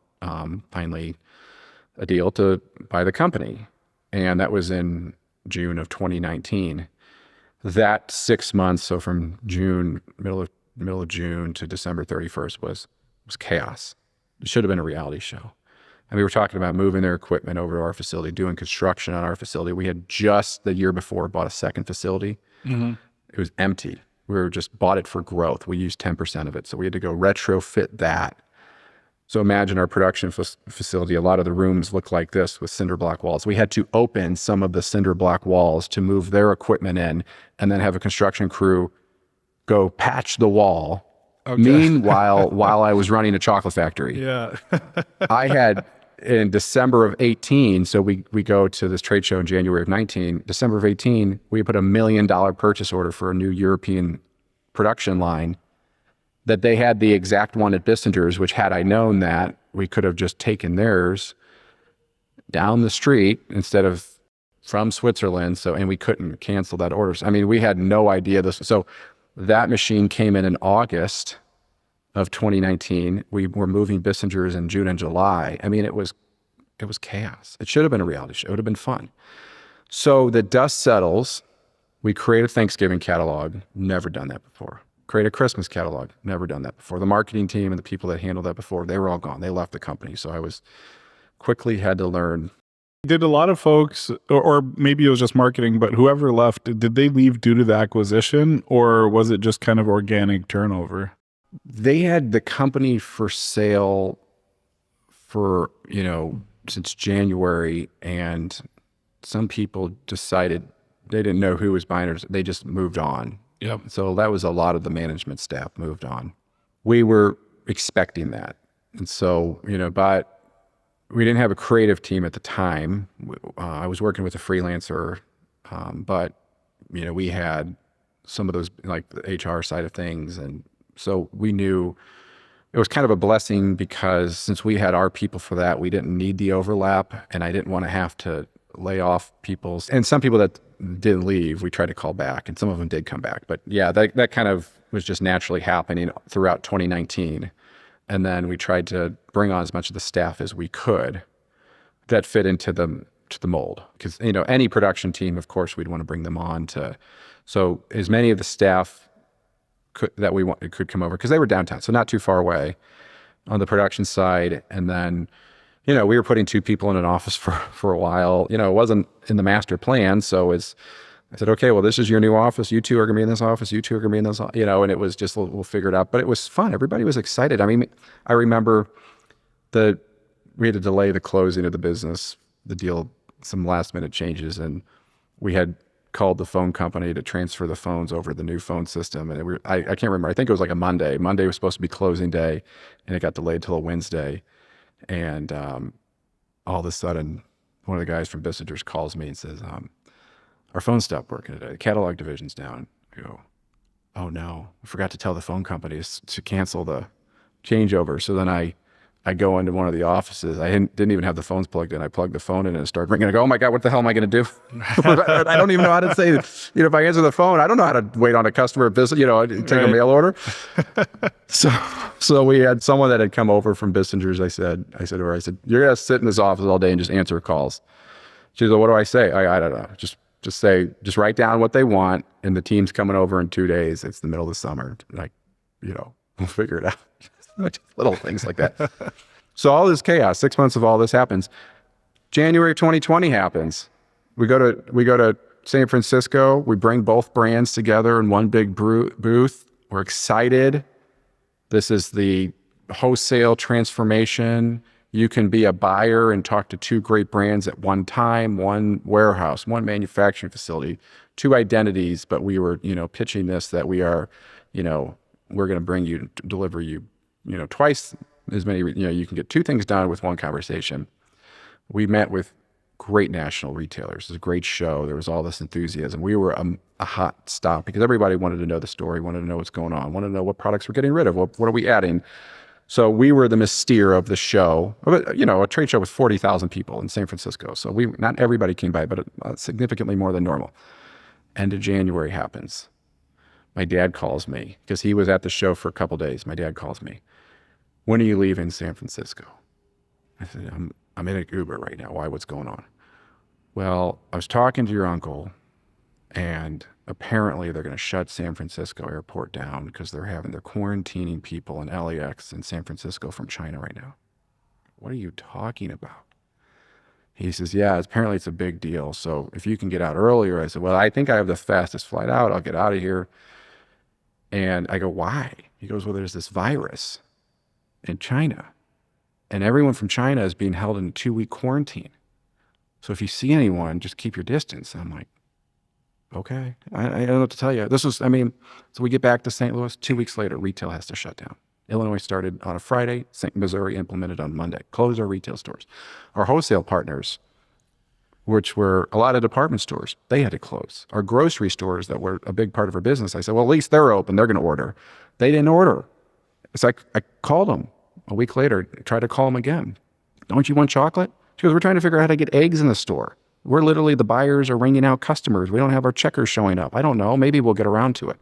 finally a deal to buy the company. And that was in June of 2019. That 6 months, so from June, middle of June to December 31st was chaos. It should have been a reality show. And we were talking about moving their equipment over to our facility, doing construction on our facility. We had just the year before bought a second facility. Mm-hmm. It was empty. We were just bought it for growth. We used 10% of it. So we had to go retrofit that. So imagine our production facility. A lot of the rooms look like this with cinder block walls. We had to open some of the cinder block walls to move their equipment in and then have a construction crew go patch the wall. Okay. Meanwhile, while I was running a chocolate factory. Yeah. I had in December of 18, so we go to this trade show in January of 19. December of 18, we put $1 million purchase order for a new European production line that they had the exact one at Bissinger's, which had I known that, we could have just taken theirs down the street instead of from Switzerland. So, and we couldn't cancel that order. I mean, we had no idea this. So that machine came in August of 2019. We were moving Bissinger's in June and July. I mean, it was chaos. It should have been a reality show. It would have been fun. So the dust settles. We create a Thanksgiving catalog. Never done that before. Create a Christmas catalog. Never done that before. The marketing team and the people that handled that before, they were all gone. They left the company. So I was quickly had to learn. Did a lot of folks, or maybe it was just marketing, but whoever left, did they leave due to the acquisition, or was it just kind of organic turnover? They had the company for sale for, since January, and some people decided they didn't know who was buying it. They just moved on. Yep. So that was a lot of the management staff moved on. We were expecting that. And so, but we didn't have a creative team at the time. I was working with a freelancer, but, we had some of those, like the HR side of things. And so we knew it was kind of a blessing because since we had our people for that, we didn't need the overlap, and I didn't want to have to lay off people. And some people that did leave, we tried to call back, and some of them did come back. But yeah, that kind of was just naturally happening throughout 2019. And then we tried to bring on as much of the staff as we could that fit into the mold. Because, any production team, of course, we'd want to bring them on so as many of the staff that we wanted could come over, because they were downtown, so not too far away on the production side. And then, we were putting 2 people in an office for a while. It wasn't in the master plan. So I said, okay, well, this is your new office. You 2 are going to be in this office. You 2 are going to be in this, and it was just, we'll figure it out. But it was fun. Everybody was excited. I mean, I remember we had to delay the closing of the business, the deal, some last minute changes. And we had called the phone company to transfer the phones over to the new phone system. And I can't remember. I think it was like a Monday. Monday was supposed to be closing day, and it got delayed till a Wednesday. And all of a sudden, one of the guys from Bissinger's calls me and says, our phone stopped working today. The catalog division's down. I go, oh no, I forgot to tell the phone companies to cancel the changeover. So then I go into one of the offices. I didn't even have the phones plugged in. I plugged the phone in and it started ringing. I go, oh my God, what the hell am I going to do? I don't even know how to say, if I answer the phone, I don't know how to wait on a customer visit, take a mail order. So we had someone that had come over from Bissinger's. I said, you're going to sit in this office all day and just answer calls. She said, what do I say? I don't know. Just write down what they want, and the team's coming over in 2 days. It's the middle of the summer. Like, we'll figure it out. Just little things like that. So all this chaos, 6 months of all this happens. January 2020 happens. We go to San Francisco. We bring both brands together in one big booth. We're excited. This is the wholesale transformation. You can be a buyer and talk to 2 great brands at one time, one warehouse, one manufacturing facility, 2 identities. But we were, pitching this that we are, we're going to bring you, deliver you, twice as many, you can get 2 things done with one conversation. We met with great national retailers. It was a great show. There was all this enthusiasm. We were a hot stop because everybody wanted to know the story, wanted to know what's going on, wanted to know what products we're getting rid of, what are we adding. So we were the mystere of the show, you know, a trade show with 40,000 people in San Francisco. So not everybody came by, but significantly more than normal. End of January happens. My dad calls me because he was at the show for a couple days. My dad calls me. When are you leaving San Francisco? I said, I'm in an Uber right now. Why? What's going on? Well, I was talking to your uncle, and apparently they're going to shut San Francisco airport down because they're quarantining people in LAX in San Francisco from China right now. What are you talking about? He says, yeah, apparently it's a big deal. So if you can get out earlier. I said, well, I think I have the fastest flight out. I'll get out of here. And I go, why? He goes, well, there's this virus in China, and everyone from China is being held in a 2-week quarantine. So if you see anyone, just keep your distance. And I'm like, okay, I don't know what to tell you. So we get back to St. Louis. 2 weeks later, retail has to shut down. Illinois started on a Friday. Missouri implemented on Monday. Closed our retail stores. Our wholesale partners, which were a lot of department stores, they had to close. Our grocery stores that were a big part of our business, I said, well, at least they're open. They're going to order. They didn't order. So I called them a week later, tried to call them again. Don't you want chocolate? She goes, we're trying to figure out how to get eggs in the store. We're literally, the buyers are ringing out customers. We don't have our checkers showing up. I don't know. Maybe we'll get around to it.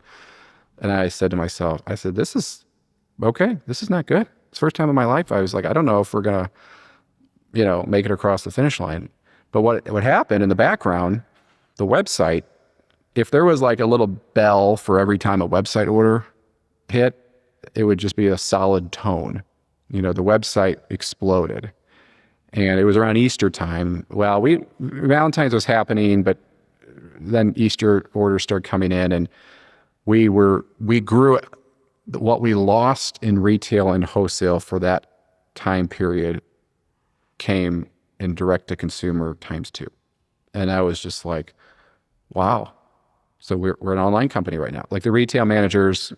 And I said to myself, this is okay. This is not good. It's the first time in my life I was like, I don't know if we're going to, make it across the finish line. But what happened in the background, the website, if there was like a little bell for every time a website order hit, it would just be a solid tone. The website exploded. And it was around Easter time. Well, Valentine's was happening, but then Easter orders started coming in, and we grew. What we lost in retail and wholesale for that time period came in direct to consumer ×2. And I was just like, wow. So we're an online company right now. Like the retail managers,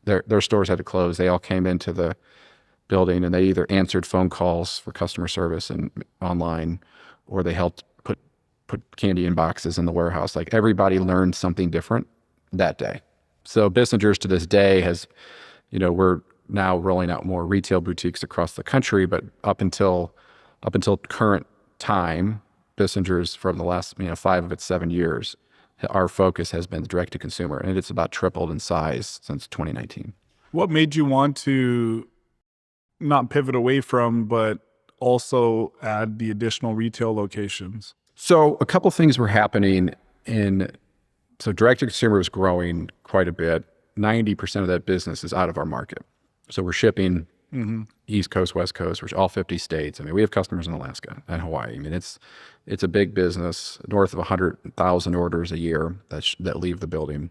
their stores had to close. They all came into the building, and they either answered phone calls for customer service and online, or they helped put candy in boxes in the warehouse. Like everybody learned something different that day. So Bissinger's to this day has, we're now rolling out more retail boutiques across the country, but up until current time, Bissinger's from the last 5 of its 7 years, our focus has been direct to consumer, and it's about tripled in size since 2019. What made you want to not pivot away from, but also add the additional retail locations? So a couple things were happening so direct to consumer was growing quite a bit. 90% of that business is out of our market. So we're shipping East Coast, West Coast, which all 50 states. We have customers in Alaska and Hawaii. It's a big business, north of 100,000 orders a year that leave the building.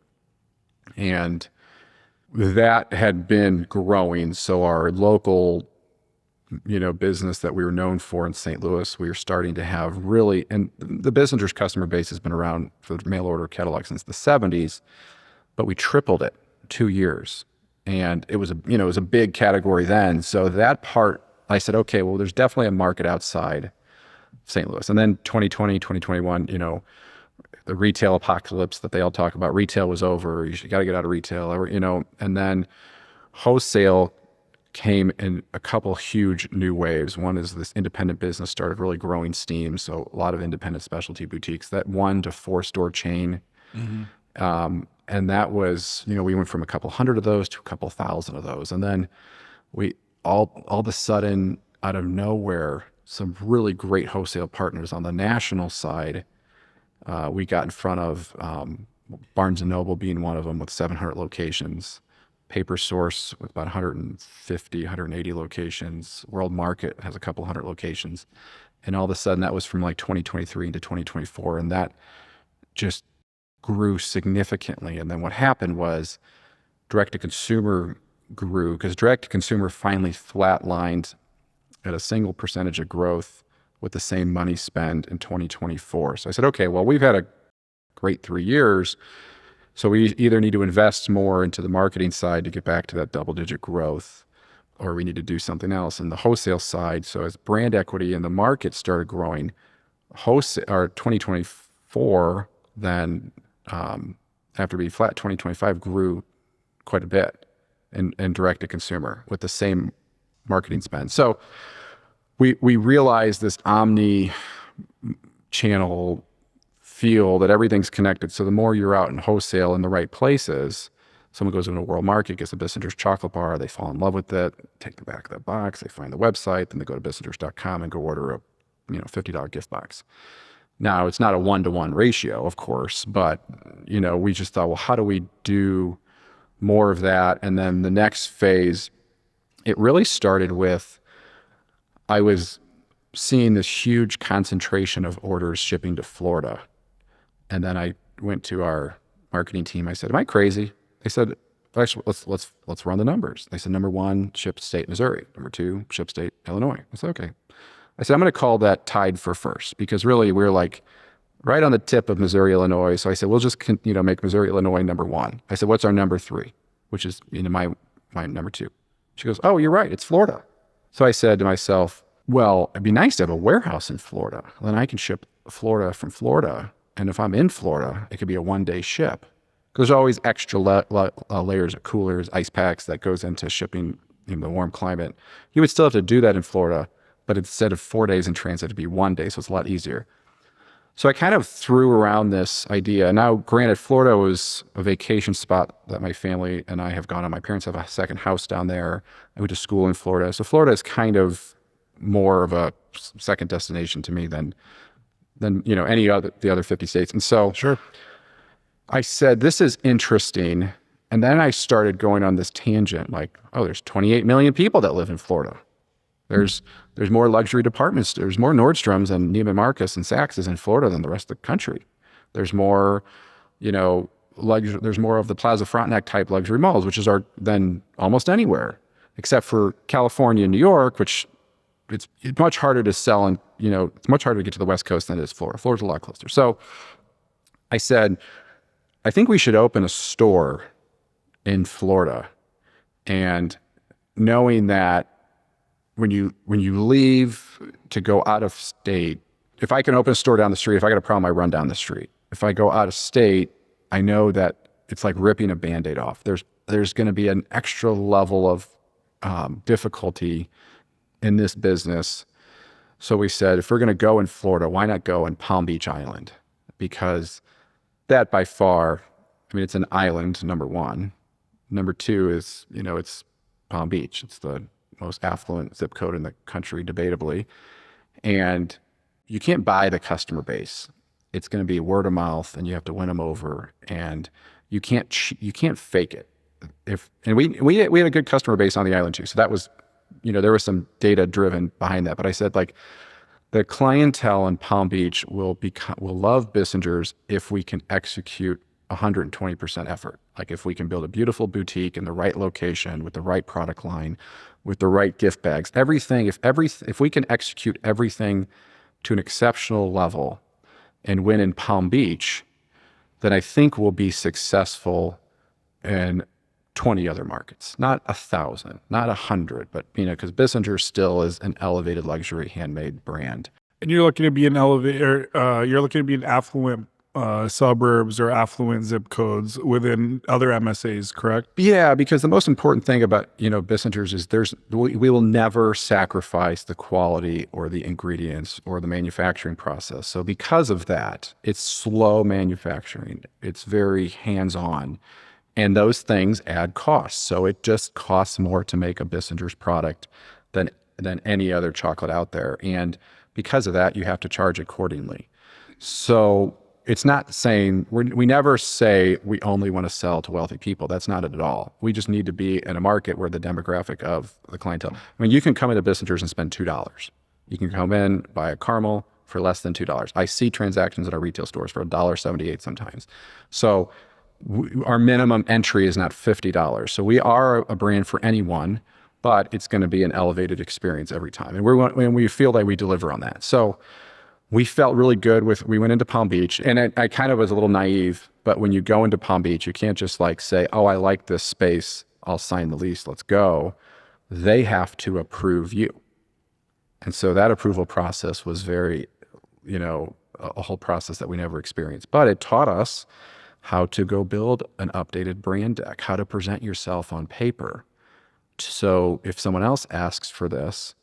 And that had been growing. So our local, business that we were known for in St. Louis, we were starting to have really, and the Bissinger's customer base has been around for the mail order catalog since the 70s, but we tripled it 2 years. And it was a big category then. So that part, I said, okay, well, there's definitely a market outside St. Louis. And then 2020, 2021, the retail apocalypse that they all talk about, retail was over. You got to get out of retail, and then wholesale came in a couple huge new waves. One is this independent business started really growing steam. So a lot of independent specialty boutiques, that 1 to 4 store chain. And that was, we went from a couple hundred of those to a couple thousand of those. And then we all of a sudden, out of nowhere, some really great wholesale partners on the national side. We got in front of Barnes & Noble being one of them with 700 locations, Paper Source with about 150, 180 locations, World Market has a couple hundred locations. And all of a sudden that was from like 2023 into 2024. And that just grew significantly. And then what happened was direct to consumer grew, because direct to consumer finally flatlined at a single percentage of growth with the same money spent in 2024. So I said, okay, well, we've had a great 3 years. So we either need to invest more into the marketing side to get back to that double-digit growth, or we need to do something else. And the wholesale side, so as brand equity in the market started growing, wholesale, or 2024, then after being flat, 2025 grew quite a bit in direct to consumer with the same marketing spend. So we realized this omni-channel feel that everything's connected. So the more you're out in wholesale in the right places, someone goes into a world market, gets a Bissinger's chocolate bar, they fall in love with it, take the back of that box, they find the website, then they go to bissingers.com and go order a $50 gift box. Now, it's not a one-to-one ratio, of course, but we just thought, well, how do we do more of that? And then the next phase, it really started with, I was seeing this huge concentration of orders shipping to Florida. And then I went to our marketing team. I said, am I crazy? They said, actually, let's run the numbers. They said, number one, ship state Missouri. Number two, ship state Illinois. I said, okay. I said, I'm going to call that tied for first, because really we're like right on the tip of Missouri, Illinois. So I said, we'll just make Missouri, Illinois number one. I said, what's our number three, which is my number two. She goes, oh, you're right, it's Florida. So I said to myself, well, it'd be nice to have a warehouse in Florida. Then I can ship Florida from Florida. And if I'm in Florida, it could be a one-day ship. There's always extra layers of coolers, ice packs that goes into shipping in the warm climate. You would still have to do that in Florida, but instead of 4 days in transit, it'd be one day, so it's a lot easier. So I kind of threw around this idea. Now, granted, Florida was a vacation spot that my family and I have gone on. My parents have a second house down there. I went to school in Florida. So Florida is kind of more of a second destination to me than any other the other 50 states. And so Sure. I said, this is interesting. And then I started going on this tangent, like, oh, there's 28 million people that live in Florida. There's more luxury departments. There's more Nordstroms and Neiman Marcus and Saks in Florida than the rest of the country. There's more, there's more of the Plaza Frontenac type luxury malls, which is than almost anywhere, except for California and New York, which it's much harder to sell, and it's much harder to get to the West Coast than it is Florida. Florida's a lot closer. So I said, I think we should open a store in Florida, and knowing that when you leave to go out of state, if I can open a store down the street, if I got a problem, I run down the street. If I go out of state, I know that it's like ripping a Band-Aid off. There's going to be an extra level of difficulty in this business. So we said, if we're going to go in Florida, why not go in Palm Beach Island? Because that by far, it's an island, number one. Number two is, it's Palm Beach. It's the most affluent zip code in the country, debatably. And you can't buy the customer base. It's going to be word of mouth, and you have to win them over, and you can't fake it. We had a good customer base on the island too. So that was, there was some data driven behind that. But I said, like, the clientele in Palm Beach will love Bissinger's if we can execute 120% effort. Like, if we can build a beautiful boutique in the right location with the right product line, with the right gift bags, everything. If we can execute everything to an exceptional level and win in Palm Beach, then I think we'll be successful in 20 other markets, not 1,000, not 100, but because Bissinger still is an elevated luxury handmade brand. And you're looking to be you're looking to be in affluent suburbs or affluent zip codes within other MSAs, correct? Yeah, because the most important thing about Bissinger's is we will never sacrifice the quality or the ingredients or the manufacturing process. So because of that, it's slow manufacturing. It's very hands-on. And those things add costs. So it just costs more to make a Bissinger's product than any other chocolate out there. And because of that, you have to charge accordingly. So it's not saying, we never say we only want to sell to wealthy people. That's not it at all. We just need to be in a market where the demographic of the clientele. You can come into Bissinger's and spend $2. You can come in, buy a caramel for less than $2. I see transactions at our retail stores for $1.78 sometimes. So our minimum entry is not $50. So we are a brand for anyone, but it's going to be an elevated experience every time. And we feel like we deliver on that. So we felt really good we went into Palm Beach, and I kind of was a little naive, but when you go into Palm Beach, you can't just say, oh, I like this space, I'll sign the lease, let's go. They have to approve you. And so that approval process was very, a whole process that we never experienced, but it taught us how to go build an updated brand deck, how to present yourself on paper. So if someone else asks for this,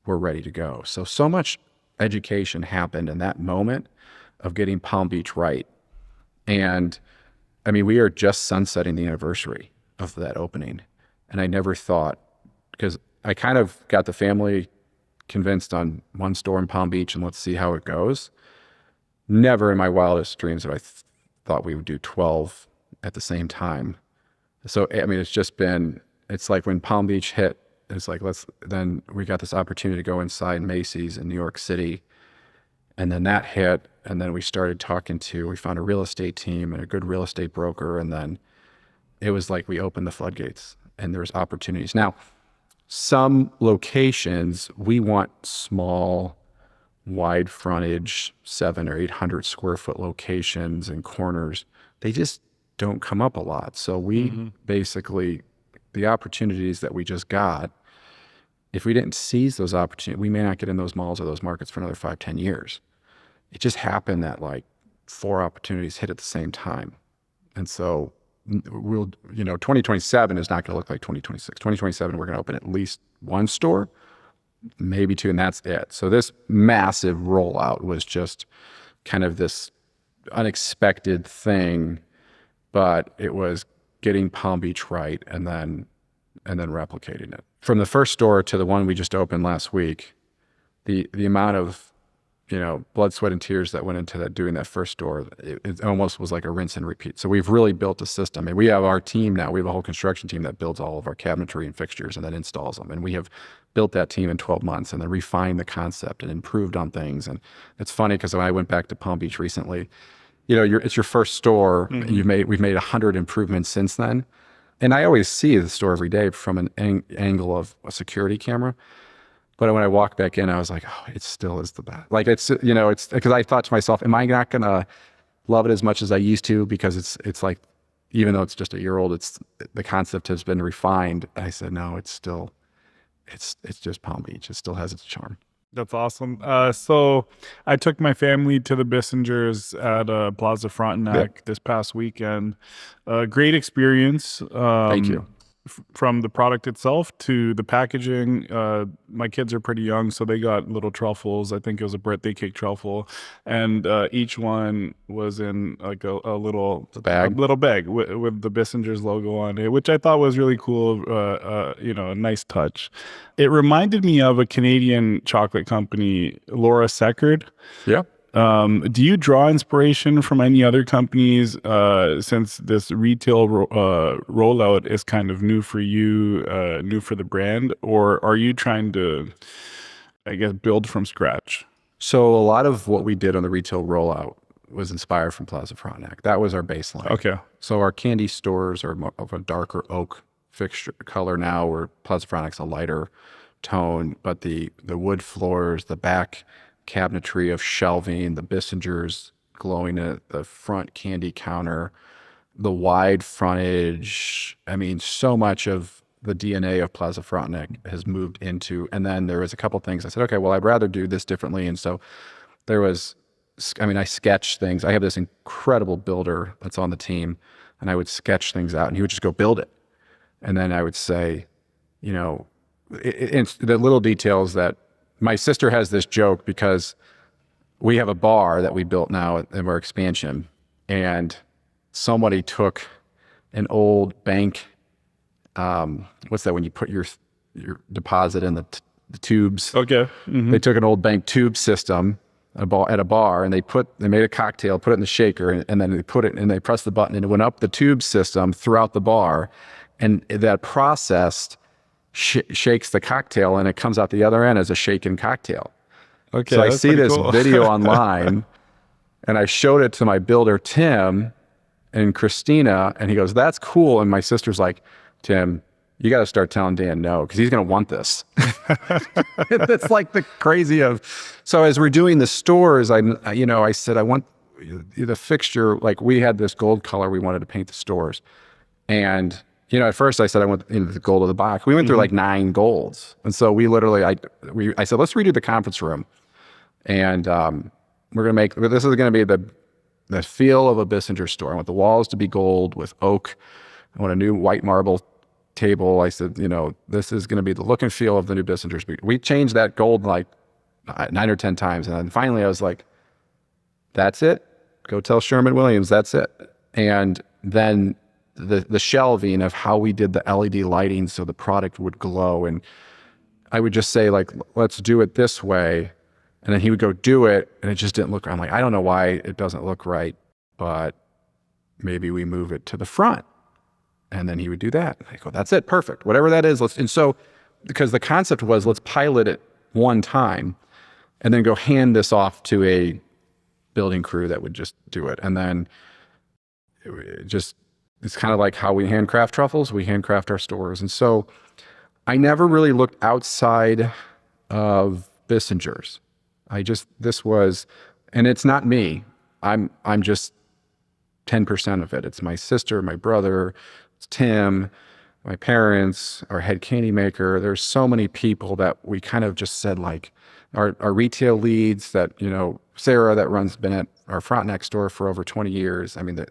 we're ready to go. So much education happened in that moment of getting Palm Beach right. And I mean, we are just sunsetting the anniversary of that opening. And I never thought, because I kind of got the family convinced on one store in Palm Beach and let's see how it goes. Never in my wildest dreams have I thought we would do 12 at the same time. So, I mean, it's like when Palm Beach hit, it's like, then we got this opportunity to go inside Macy's in New York City. And then that hit. And then we found a real estate team and a good real estate broker. And then it was like we opened the floodgates and there's opportunities. Now, some locations, we want small, wide frontage, 700 or 800 square foot locations and corners. They just don't come up a lot. So we basically, the opportunities that we just got, if we didn't seize those opportunities, we may not get in those malls or those markets for another 5-10 years. It just happened that like 4 opportunities hit at the same time. And so 2027 is not going to look like 2026. 2027, we're going to open at least 1 store, maybe 2, and that's it. So this massive rollout was just kind of this unexpected thing, but it was getting Palm Beach right and then replicating it. From the first store to the one we just opened last week, the amount of blood, sweat, and tears that went into doing that first store, it almost was like a rinse and repeat. So we've really built a system, and we have our team now. We have a whole construction team that builds all of our cabinetry and fixtures and then installs them. And we have built that team in 12 months and then refined the concept and improved on things. And it's funny because when I went back to Palm Beach recently, it's your first store. We've made 100 improvements since then. And I always see the store every day from an angle of a security camera. But when I walked back in, I was like, oh, it still is the best. Like it's because I thought to myself, am I not going to love it as much as I used to? Because it's like, even though it's just a year old, the concept has been refined. I said, no, it's just Palm Beach. It still has its charm. That's awesome. So I took my family to the Bissingers at Plaza Frontenac this past weekend. Great experience. Thank you. From the product itself to the packaging. My kids are pretty young, so they got little truffles. I think it was a birthday cake truffle, and each one was in like a little bag, with the Bissingers logo on it, which I thought was really cool. A nice touch. It reminded me of a Canadian chocolate company, Laura Seckard. Yeah. Do you draw inspiration from any other companies since this retail rollout is kind of new for you, new for the brand, or are you trying to, I guess, build from scratch? So a lot of what we did on the retail rollout was inspired from Plaza Frontenac. That was our baseline. Okay. So our candy stores are of a darker oak fixture color now, where Plaza Frontenac's a lighter tone, but the wood floors, the back cabinetry of shelving, the Bissingers glowing at the front candy counter, the wide frontage. I mean, so much of the DNA of Plaza Frontenac has moved into, and then there was a couple things I said, okay, well, I'd rather do this differently. And so I sketched things. I have this incredible builder that's on the team, and I would sketch things out and he would just go build it. And then I would say, it's the little details that my sister has this joke, because we have a bar that we built now in our expansion, and somebody took an old bank, what's that when you put your deposit in the tubes? Okay. Mm-hmm. They took an old bank tube system at a bar, and they made a cocktail, put it in the shaker, and then they pressed the button, and it went up the tube system throughout the bar, and that processed shakes the cocktail, and it comes out the other end as a shaken cocktail. Okay. So I see this cool. video online, and I showed it to my builder, Tim, and Christina, and he goes, that's cool. And my sister's like, Tim, you got to start telling Dan no, because he's going to want this. That's like the crazy of, so as we're doing the stores, I said, I want the fixture, like we had this gold color we wanted to paint the stores. And at first I said, I want the gold of the box. We went through like 9 golds. And so we literally, I said, let's redo the conference room. And this is going to be the feel of a Bissinger store. I want the walls to be gold with oak. I want a new white marble table. I said, this is going to be the look and feel of the new Bissingers. We changed that gold like 9 or 10 times. And then finally I was like, that's it. Go tell Sherman-Williams, that's it. And then the shelving of how we did the LED lighting so the product would glow. And I would just say like, let's do it this way. And then he would go do it and it just didn't look right. I'm like, I don't know why it doesn't look right, but maybe we move it to the front. And then he would do that. I go, that's it, perfect. Whatever that is, and so, because the concept was, let's pilot it one time and then go hand this off to a building crew that would just do it. And then it's kind of like how we handcraft truffles, we handcraft our stores. And so I never really looked outside of Bissinger's. And it's not me. I'm just 10% of it. It's my sister, my brother, it's Tim, my parents, our head candy maker. There's so many people that we kind of just said like, our retail leads that, Sarah that been at our Frontenac store for over 20 years. I mean,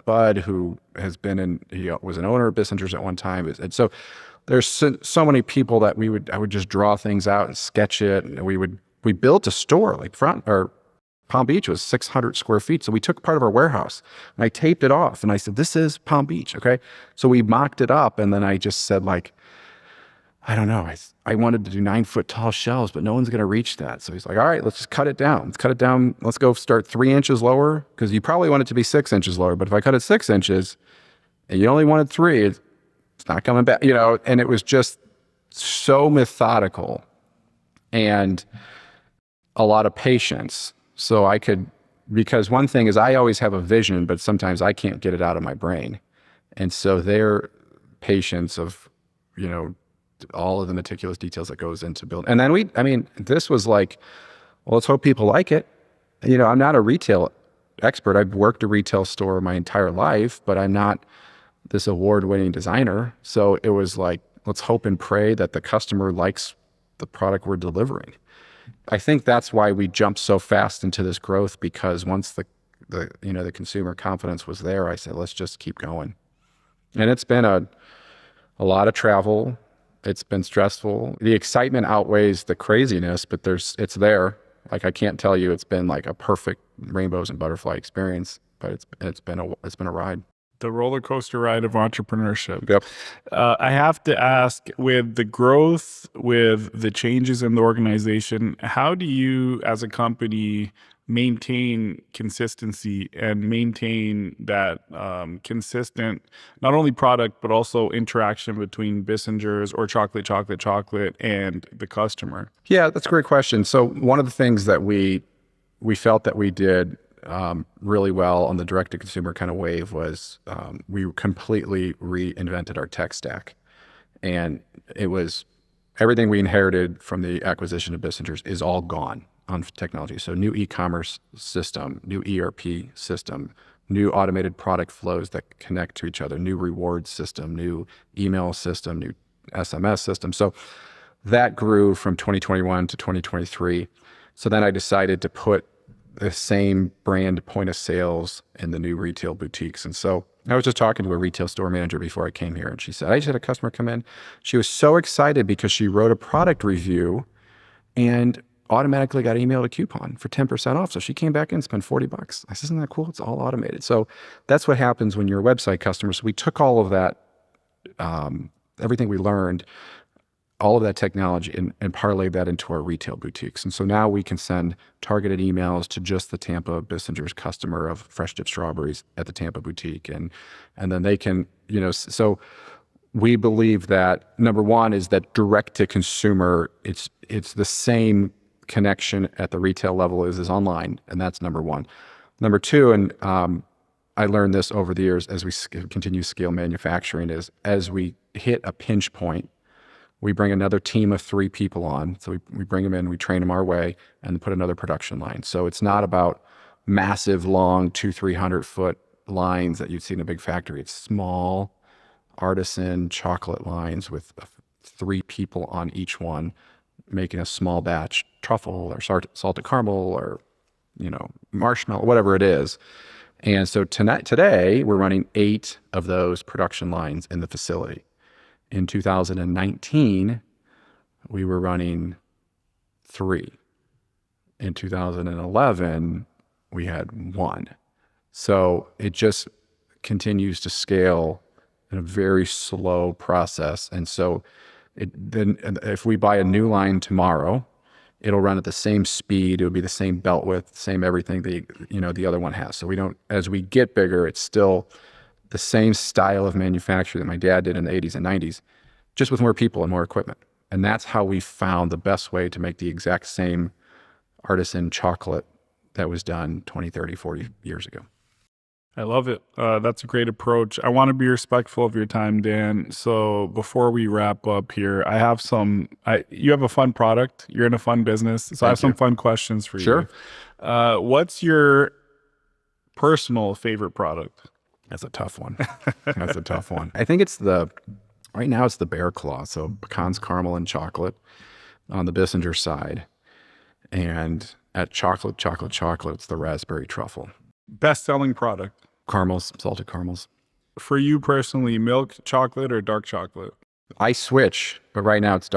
Bud, who has been was an owner of Bissinger's at one time. And so there's so many people that I would just draw things out and sketch it. And we built a store like Palm Beach was 600 square feet. So we took part of our warehouse and I taped it off and I said, this is Palm Beach. Okay. So we mocked it up. And then I just said like, I don't know. I wanted to do 9-foot tall shelves, but no one's going to reach that. So he's like, all right, let's just cut it down. Let's cut it down. Let's go start 3 inches lower because you probably want it to be 6 inches lower. But if I cut it 6 inches and you only wanted 3, it's not coming back, and it was just so methodical and a lot of patience. So because one thing is I always have a vision, but sometimes I can't get it out of my brain. And so their patience of, all of the meticulous details that goes into building. And then this was like, well, let's hope people like it. I'm not a retail expert. I've worked a retail store my entire life, but I'm not this award-winning designer. So it was like, let's hope and pray that the customer likes the product we're delivering. I think that's why we jumped so fast into this growth, because once the consumer confidence was there, I said, let's just keep going. And it's been a lot of travel. It's been stressful. The excitement outweighs the craziness, but it's there. Like, I can't tell you it's been like a perfect rainbows and butterfly experience, but it's been a ride. The roller coaster ride of entrepreneurship. Yep. I have to ask, with the growth, with the changes in the organization, how do you as a company maintain consistency and maintain that consistent, not only product, but also interaction between Bissinger's or chocolate and the customer? Yeah, that's a great question. So one of the things that we felt that we did really well on the direct-to-consumer kind of wave was we completely reinvented our tech stack. And it was everything we inherited from the acquisition of Bissinger's is all gone on technology. So new e-commerce system, new ERP system, new automated product flows that connect to each other, new reward system, new email system, new SMS system. So that grew from 2021 to 2023. So then I decided to put the same brand point of sales in the new retail boutiques. And so I was just talking to a retail store manager before I came here, and she said, I just had a customer come in. She was so excited because she wrote a product review and automatically got emailed a coupon for 10% off. So she came back in and spent $40. I said, isn't that cool? It's all automated. So that's what happens when you're a website customer. So we took all of that, everything we learned, all of that technology and parlayed that into our retail boutiques. And so now we can send targeted emails to just the Tampa Bissinger's customer of fresh dipped strawberries at the Tampa boutique. And then they can, so we believe that number one is that direct to consumer, it's the same connection at the retail level as online. And that's number one. Number two, and I learned this over the years as we continue to scale manufacturing, is as we hit a pinch point, we bring another team of 3 people on. So we bring them in, we train them our way, and put another production line. So it's not about massive, long 200-300 foot lines that you'd see in a big factory. It's small, artisan chocolate lines with 3 people on each one, making a small batch truffle or salted caramel or marshmallow, whatever it is. And so today we're running 8 of those production lines in the facility. In 2019, we were running 3. In 2011, we had 1. So it just continues to scale in a very slow process. And so then if we buy a new line tomorrow, it'll run at the same speed. It would be the same belt width, same everything the other one has. So we don't, as we get bigger, it's still the same style of manufacture that my dad did in the 80s and 90s, just with more people and more equipment. And that's how we found the best way to make the exact same artisan chocolate that was done 20, 30, 40 years ago. I love it. That's a great approach. I want to be respectful of your time, Dan. So before we wrap up here, I have you have a fun product. You're in a fun business. So I have some fun questions for you. Sure. What's your personal favorite product? That's a tough one. That's a tough one. I think right now it's the bear claw. So pecans, caramel, and chocolate on the Bissinger side. And at chocolate, it's the raspberry truffle. Best-selling product? Caramels, salted caramels. For you personally, milk chocolate or dark chocolate? I switch, but right now it's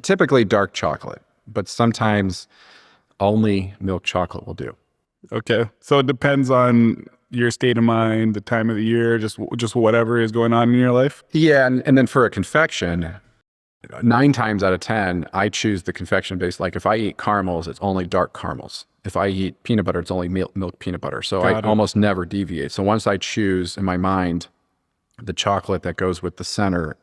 typically dark chocolate, but sometimes only milk chocolate will do. Okay. So it depends on your state of mind, the time of the year, just whatever is going on in your life? Yeah, and then for a confection, 9 times out of 10, I choose the confection base. Like if I eat caramels, it's only dark caramels. If I eat peanut butter, it's only milk peanut butter. So I almost never deviate. So once I choose in my mind the chocolate that goes with the center,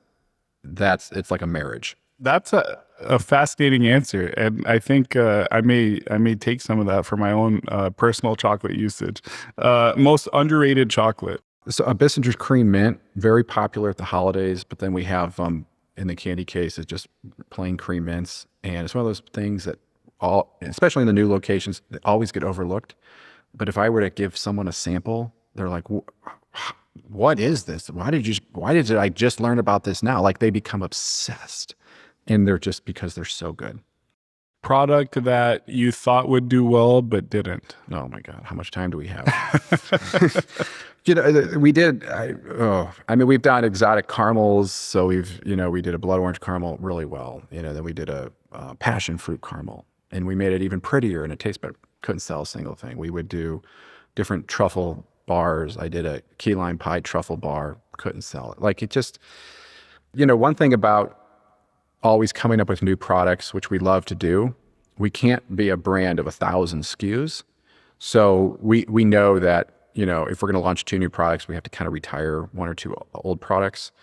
it's like a marriage. That's a fascinating answer, and I think I may take some of that for my own personal chocolate usage. Most underrated chocolate? So a Bissinger's cream mint, very popular at the holidays, but then we have in the candy case is just plain cream mints, and it's one of those things that especially in the new locations, they always get overlooked. But if I were to give someone a sample, they're like, "What is this? Why did I just learn about this now?" Like they become obsessed, and they're just because they're so good. Product that you thought would do well but didn't? Oh my God, how much time do we have? We did. We've done exotic caramels. So we did a blood orange caramel really well. Then we did a passion fruit caramel, and we made it even prettier and it tastes better. Couldn't sell a single thing. We would do different truffle bars. I did a key lime pie truffle bar. Couldn't sell it. Like it just, one thing about always coming up with new products, which we love to do, we can't be a brand of 1,000 SKUs. So we know that, if we're going to launch 2 new products, we have to kind of retire 1 or 2 old products.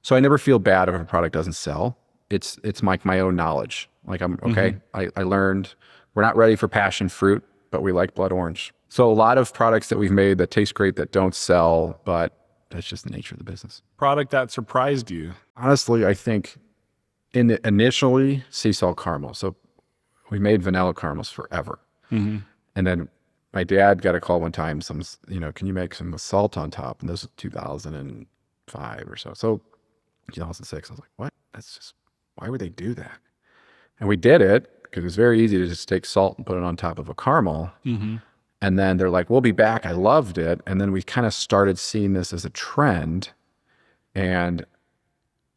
So I never feel bad if a product doesn't sell. It's like my own knowledge. Like I'm okay. I learned we're not ready for passion fruit, but we like blood orange. So a lot of products that we've made that taste great that don't sell, but that's just the nature of the business. Product that surprised you? Honestly, I think initially sea salt caramel. So we made vanilla caramels forever. And then my dad got a call one time, can you make some with salt on top? And this was 2005 or so. So 2006, I was like, what? Why would they do that? And we did it because it was very easy to just take salt and put it on top of a caramel. And then they're like, we'll be back. I loved it. And then we kind of started seeing this as a trend. And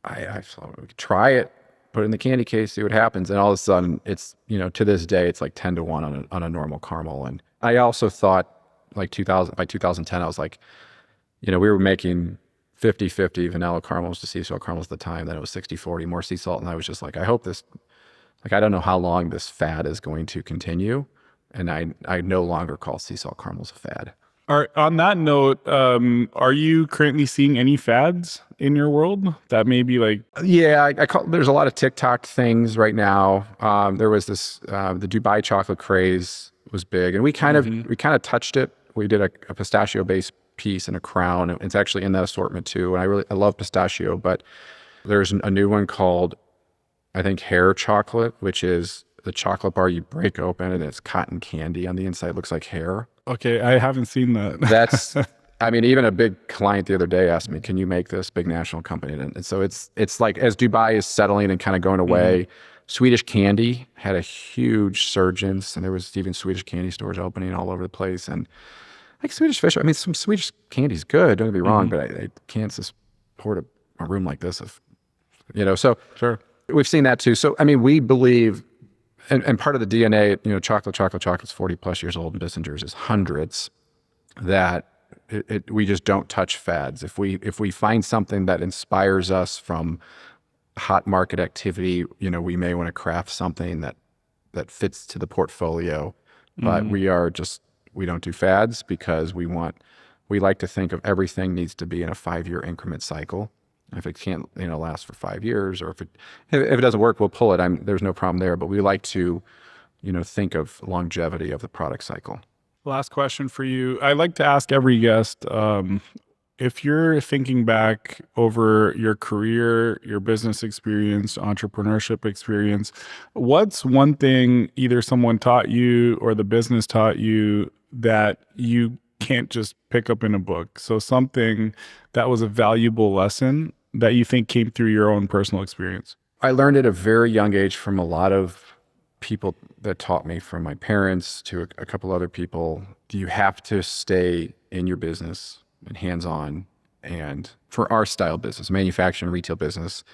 I thought we could try it, put it in the candy case, see what happens. And all of a sudden it's, to this day, it's like 10 to 1 on a normal caramel. And I also thought by 2010, I was like, we were making 50-50 vanilla caramels to sea salt caramels at the time. Then it was 60-40 more sea salt. And I was just like, I hope this, I don't know how long this fad is going to continue. And I no longer call sea salt caramels a fad. On that note, are you currently seeing any fads in your world that may be like? Yeah, there's a lot of TikTok things right now. There was this, the Dubai chocolate craze was big, and we kind of touched it. We did a pistachio based piece and a crown. It's actually in that assortment too. And I love pistachio, but there's a new one called, I think, hair chocolate, which is the chocolate bar you break open and it's cotton candy on the inside. It looks like hair. Okay, I haven't seen that. That's, even a big client the other day asked me, can you make this? Big national company. And so it's like, as Dubai is settling and kind of going away, Swedish candy had a huge surgence, and there was even Swedish candy stores opening all over the place. And like Swedish fish, some Swedish candy's good, don't get me wrong, but I can't support a room like this of So Sure. we've seen that too. So, I mean, we believe, and part of the DNA, chocolate's 40 plus years old, and Bissinger's is hundreds, that we just don't touch fads. If we find something that inspires us from hot market activity, we may want to craft something that fits to the portfolio, but we don't do fads because we like to think of everything needs to be in a 5-year increment cycle. If it can't, last for 5 years, or if it doesn't work, we'll pull it. There's no problem there, but we like to, think of longevity of the product cycle. Last question for you. I like to ask every guest, if you're thinking back over your career, your business experience, entrepreneurship experience, what's one thing either someone taught you or the business taught you that you can't just pick up in a book? So something that was a valuable lesson that you think came through your own personal experience. I learned at a very young age from a lot of people that taught me, from my parents to a couple other people. You have to stay in your business and hands-on. And for our style business, manufacturing, retail business,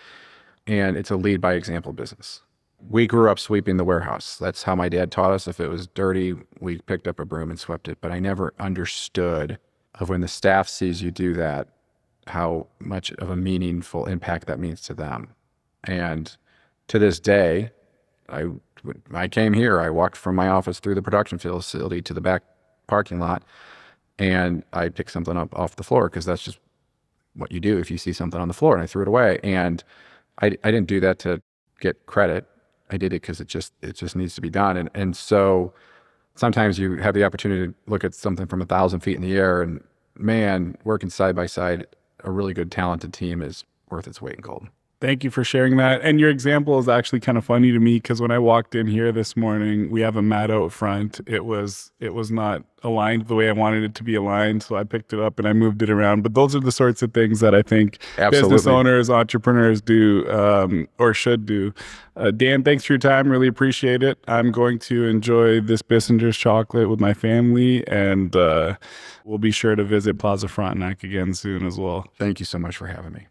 and it's a lead by example business. We grew up sweeping the warehouse. That's how my dad taught us. If it was dirty, we picked up a broom and swept it. But I never understood of when the staff sees you do that, how much of a meaningful impact that means to them. And to this day, I came here, I walked from my office through the production facility to the back parking lot, and I picked something up off the floor because that's just what you do if you see something on the floor, and I threw it away. And I didn't do that to get credit. I did it because it just needs to be done. And so sometimes you have the opportunity to look at something from 1,000 feet in the air, and man, working side by side, a really good talented team is worth its weight in gold. Thank you for sharing that. And your example is actually kind of funny to me because when I walked in here this morning, we have a mat out front. It was not aligned the way I wanted it to be aligned. So I picked it up and I moved it around. But those are the sorts of things that I think business owners, entrepreneurs do or should do. Dan, thanks for your time. Really appreciate it. I'm going to enjoy this Bissinger's chocolate with my family, and we'll be sure to visit Plaza Frontenac again soon as well. Thank you so much for having me.